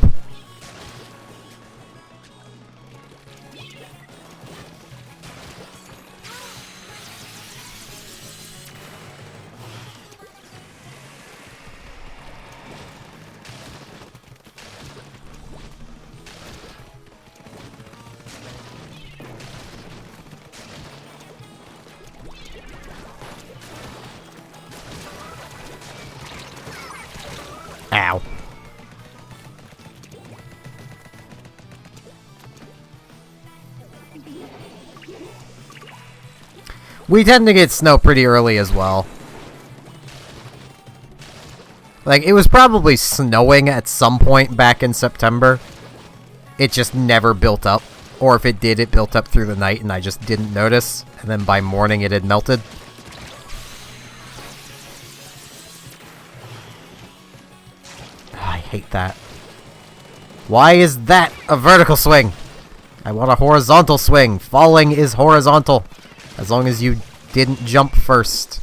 Ow. We tend to get snow pretty early as well. Like, it was probably snowing at some point back in September. It just never built up. Or if it did, it built up through the night and I just didn't notice. And then by morning it had melted. I hate that. Why is that a vertical swing? I want a horizontal swing. Falling is horizontal. As long as you didn't jump first.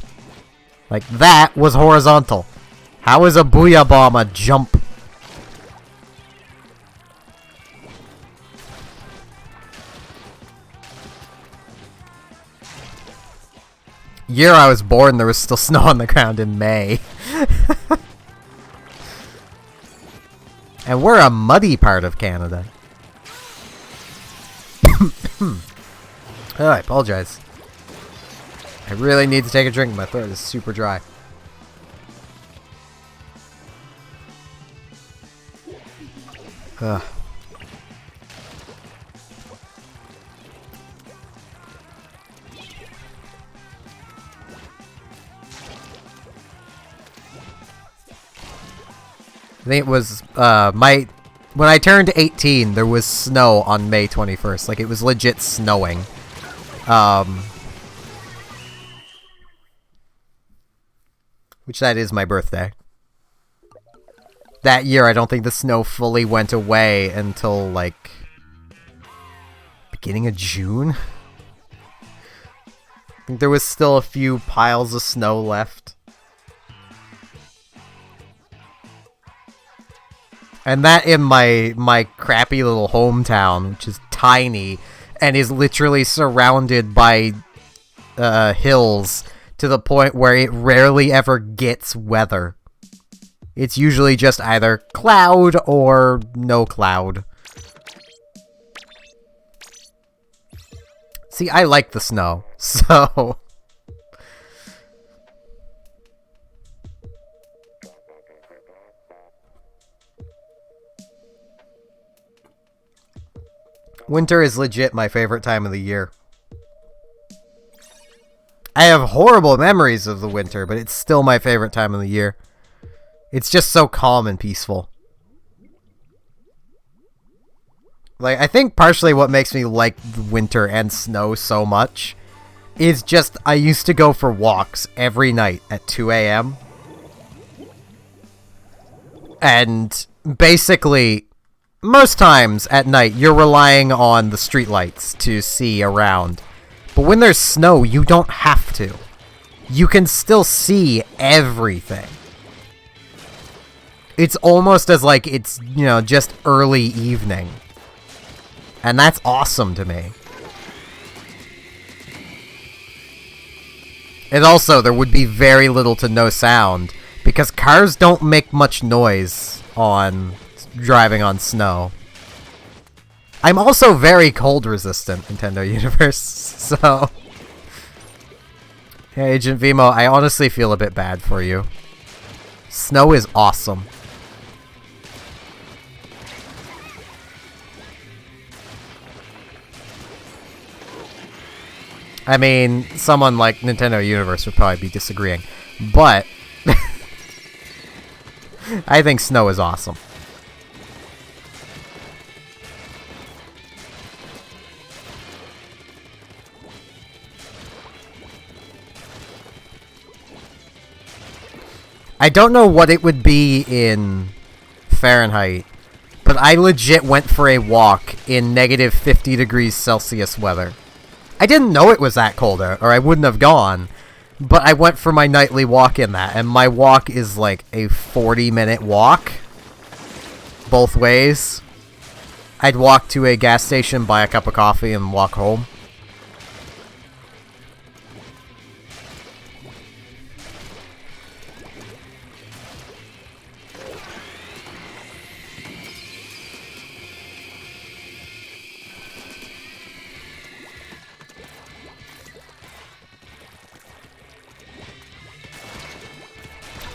Like, that was horizontal. How is a Booyah Bomb a jump? Year I was born, there was still snow on the ground in May. And we're a muddy part of Canada. Oh, I apologize. I really need to take a drink. My throat is super dry. Ugh. I think it was, when I turned 18, there was snow on May 21st. Like, it was legit snowing. Which that is my birthday. That year, I don't think the snow fully went away until, like, beginning of June? I think there was still a few piles of snow left. And that in my crappy little hometown, which is tiny, and is literally surrounded by hills to the point where it rarely ever gets weather. It's usually just either cloud or no cloud. See, I like the snow, so... Winter is legit my favorite time of the year. I have horrible memories of the winter, but it's still my favorite time of the year. It's just so calm and peaceful. Like, I think partially what makes me like winter and snow so much is just I used to go for walks every night at 2 a.m. And basically... most times at night, you're relying on the streetlights to see around. But when there's snow, you don't have to. You can still see everything. It's almost as like it's, you know, just early evening. And that's awesome to me. And also, there would be very little to no sound, because cars don't make much noise on... driving on snow. I'm also very cold resistant, Nintendo Universe, so... Hey, Agent Vimo, I honestly feel a bit bad for you. Snow is awesome. I mean, someone like Nintendo Universe would probably be disagreeing, but... I think snow is awesome. I don't know what it would be in Fahrenheit, but I legit went for a walk in negative 50 degrees Celsius weather. I didn't know it was that cold, or I wouldn't have gone, but I went for my nightly walk in that, and my walk is like a 40-minute walk, both ways. I'd walk to a gas station, buy a cup of coffee, and walk home.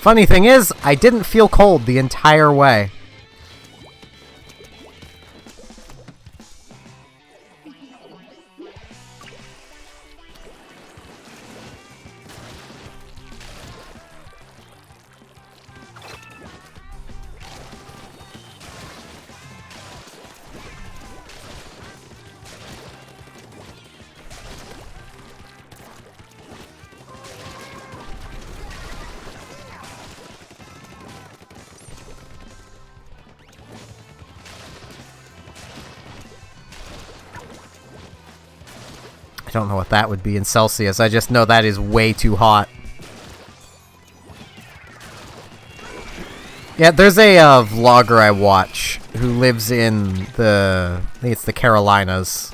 Funny thing is, I didn't feel cold the entire way. I don't know what that would be in Celsius, I just know that is way too hot. Yeah, there's a vlogger I watch who lives in I think it's the Carolinas.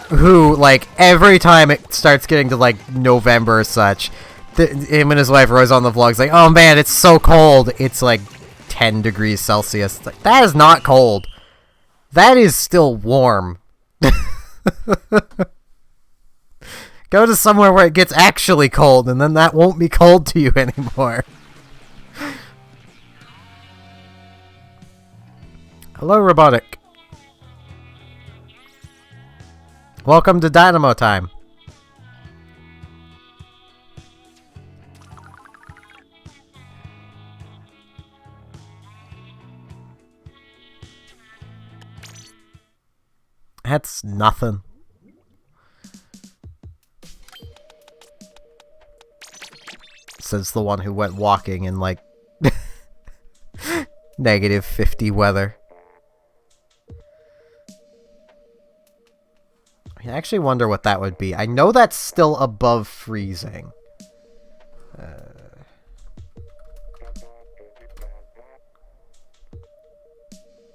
Who, like, every time it starts getting to, like, November or such, him and his wife are always on the vlogs like, oh man, it's so cold. It's like 10 degrees Celsius. It's like, that is not cold. That is still warm. Go to somewhere where it gets actually cold, and then that won't be cold to you anymore. Hello, Robotic. Welcome to Dynamo Time. That's nothing. Says the one who went walking in, like, negative 50 weather. I actually wonder what that would be. I know that's still above freezing.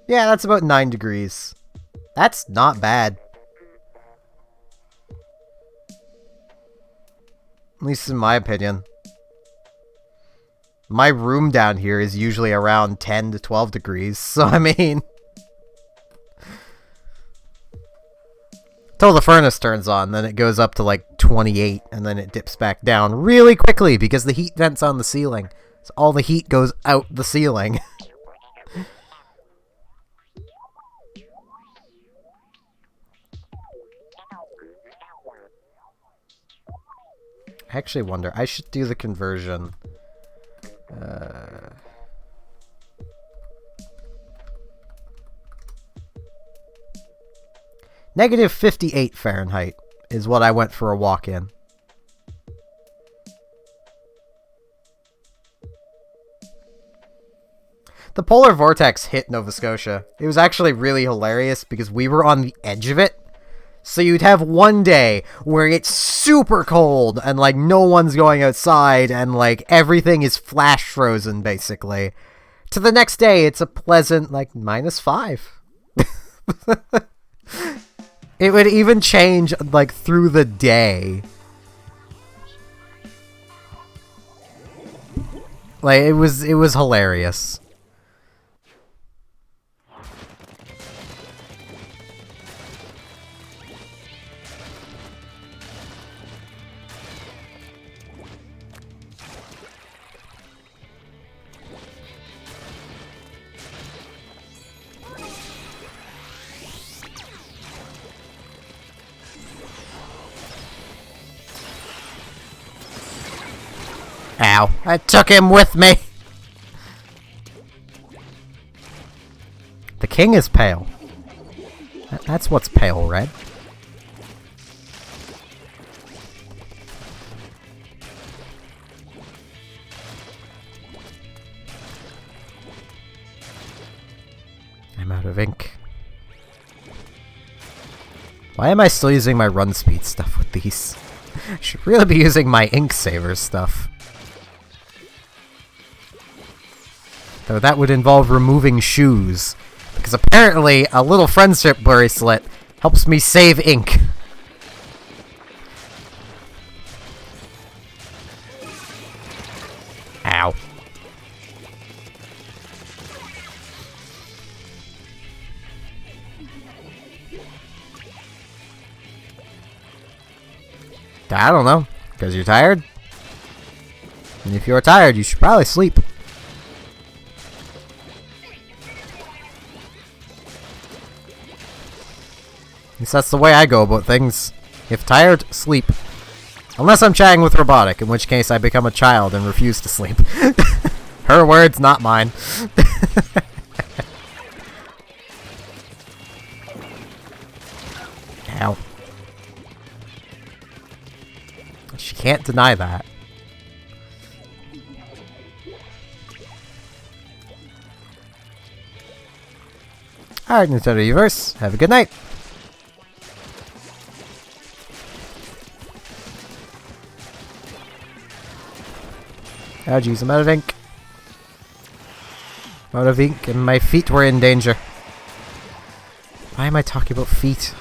Yeah, that's about 9 degrees. That's not bad. At least in my opinion. My room down here is usually around 10 to 12 degrees, so I mean... Till the furnace turns on, then it goes up to like 28, and then it dips back down really quickly because the heat vent's on the ceiling. So all the heat goes out the ceiling. I actually wonder, I should do the conversion. Negative 58 Fahrenheit is what I went for a walk in. The polar vortex hit Nova Scotia. It was actually really hilarious because we were on the edge of it. So you'd have one day where it's super cold and like no one's going outside and like everything is flash frozen basically. To the next day it's a pleasant like -5. It would even change like through the day. Like it was hilarious. Ow. I took him with me! The king is pale. That's what's pale red. of ink. Why am I still using my run speed stuff with these? I should really be using my ink saver stuff. Though that would involve removing shoes. Because apparently a little friendship bracelet helps me save ink. Ow. I don't know. Because you're tired? And if you're tired, you should probably sleep. At least that's the way I go about things. If tired, sleep. Unless I'm chatting with Robotic, in which case I become a child and refuse to sleep. Her words, not mine. Ow. She can't deny that. Alright, Nintendo Universe, have a good night. Oh jeez, I'm out of ink. I'm out of ink and my feet were in danger. Why am I talking about feet?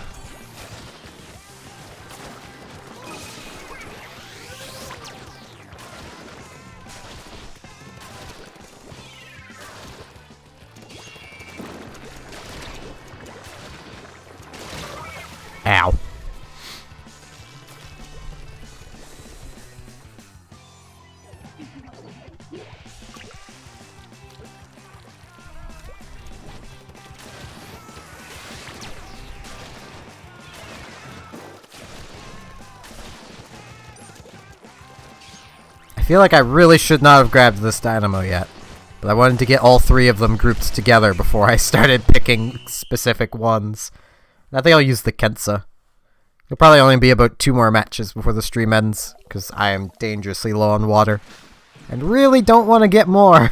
Ow. I feel like I really should not have grabbed this dynamo yet, but I wanted to get all three of them grouped together before I started picking specific ones. I think I'll use the Kensa. It'll probably only be about 2 more matches before the stream ends, because I am dangerously low on water, and really don't want to get more.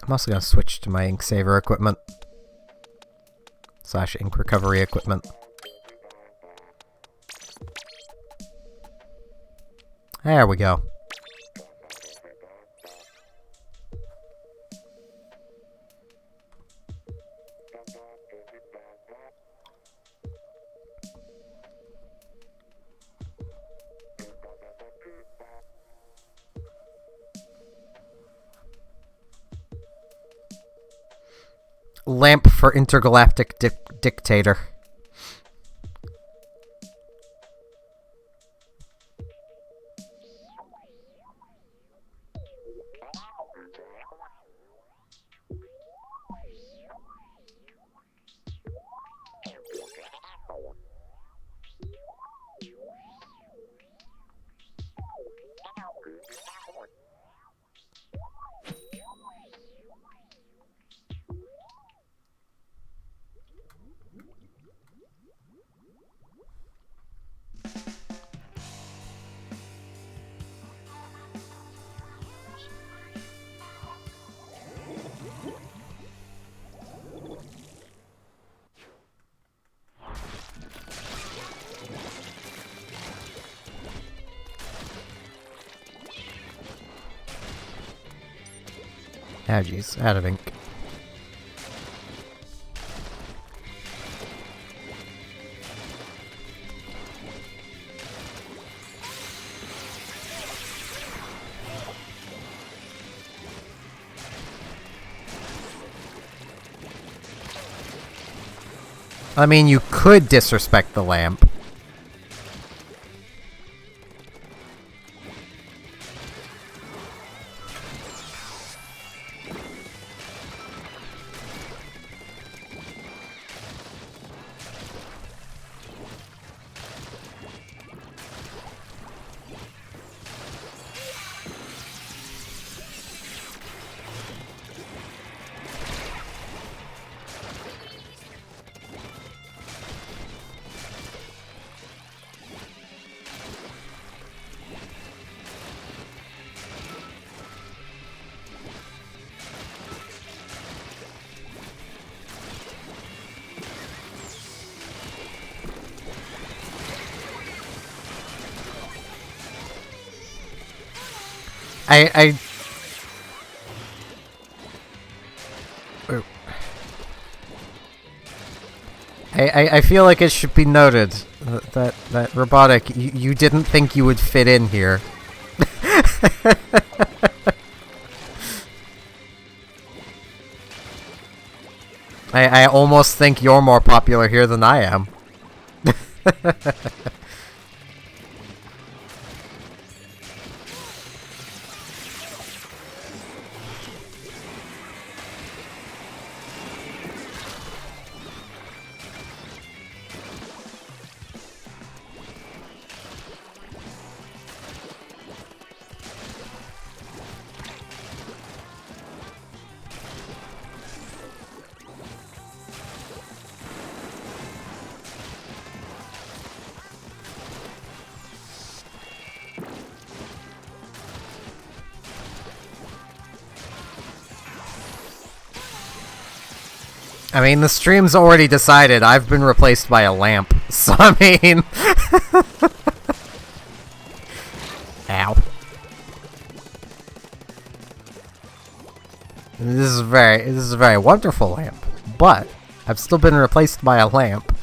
I'm also going to switch to my ink saver equipment. / ink recovery equipment. There we go. Lamp for intergalactic dictator. Ah, jeez, out of ink. I mean, you could disrespect the lamp. I feel like it should be noted that Robotic, you didn't think you would fit in here. I almost think you're more popular here than I am. I mean, the stream's already decided I've been replaced by a lamp, so I mean... Ow. This is a very wonderful lamp, but I've still been replaced by a lamp.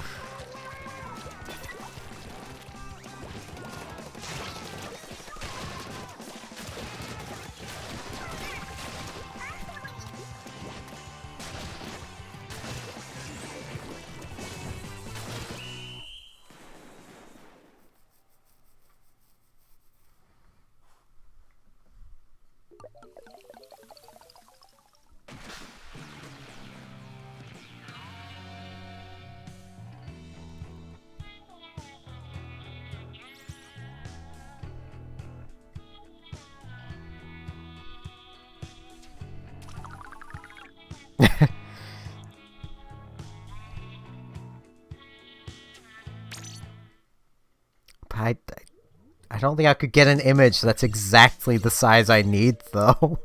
I don't think I could get an image that's exactly the size I need, though.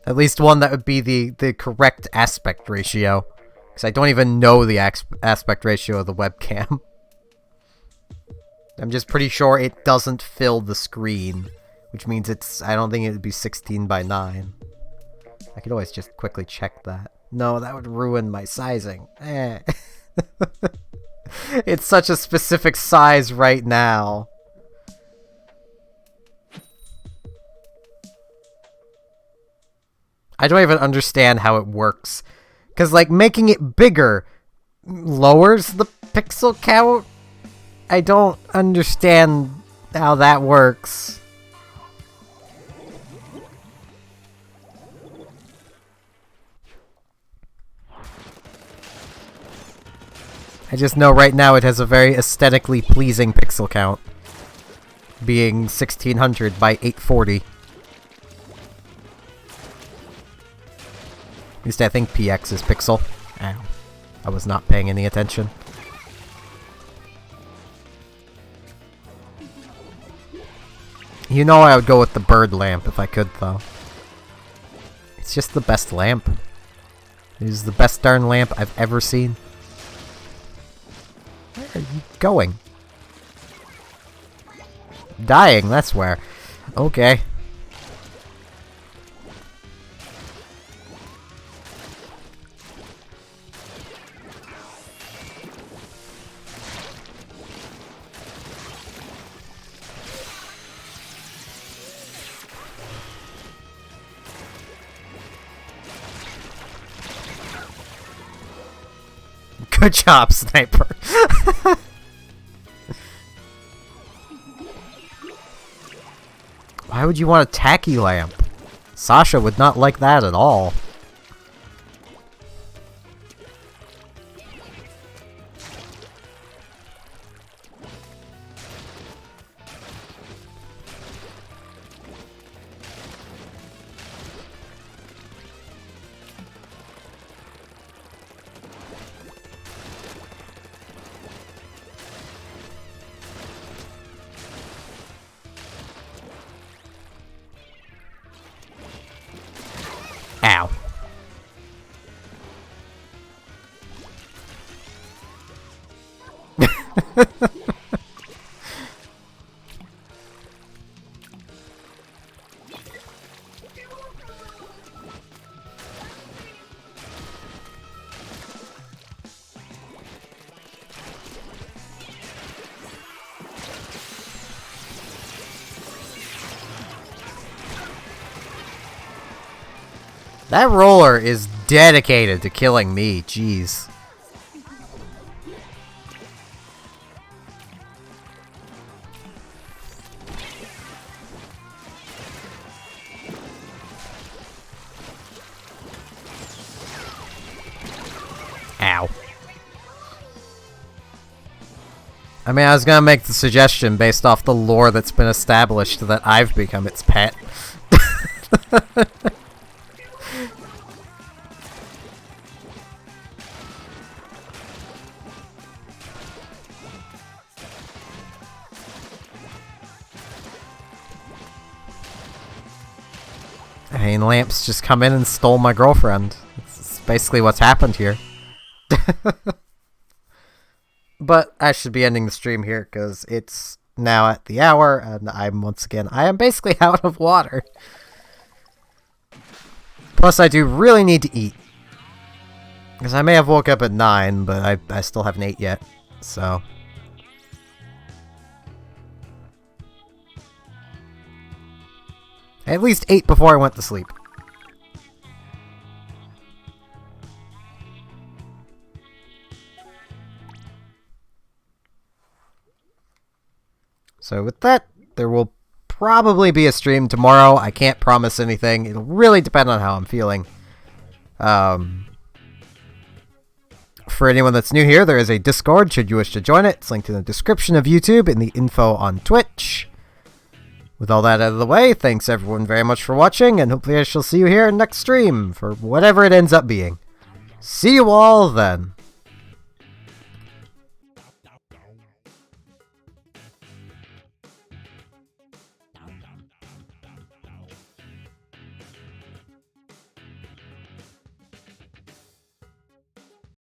At least one that would be the correct aspect ratio. Because I don't even know the aspect ratio of the webcam. I'm just pretty sure it doesn't fill the screen. Which means I don't think it would be 16 by 9. I could always just quickly check that. No, that would ruin my sizing. Eh. It's such a specific size right now. I don't even understand how it works. Because, like, making it bigger lowers the pixel count? I don't understand how that works. I just know right now it has a very aesthetically pleasing pixel count. Being 1600 by 840. At least I think PX is pixel. Ow. I was not paying any attention. You know I would go with the bird lamp if I could, though. It's just the best lamp. It is the best darn lamp I've ever seen. Where are you going? Dying, that's where. Okay. Good job, Sniper. Why would you want a tacky lamp? Sasha would not like that at all. Ow. That roller is dedicated to killing me, jeez. Ow. I mean, I was gonna make the suggestion based off the lore that's been established that I've become its pet. I mean, Lamps just come in and stole my girlfriend. It's basically what's happened here. But I should be ending the stream here because it's now at the hour and I am basically out of water. Plus I do really need to eat. Because I may have woke up at 9, but I still haven't ate yet, so... I at least ate before I went to sleep. So with that, there will probably be a stream tomorrow. I can't promise anything. It'll really depend on how I'm feeling. For anyone that's new here, there is a Discord should you wish to join it. It's linked in the description of YouTube and the info on Twitch. With all that out of the way, thanks everyone very much for watching, and hopefully I shall see you here next stream for whatever it ends up being. See you all then.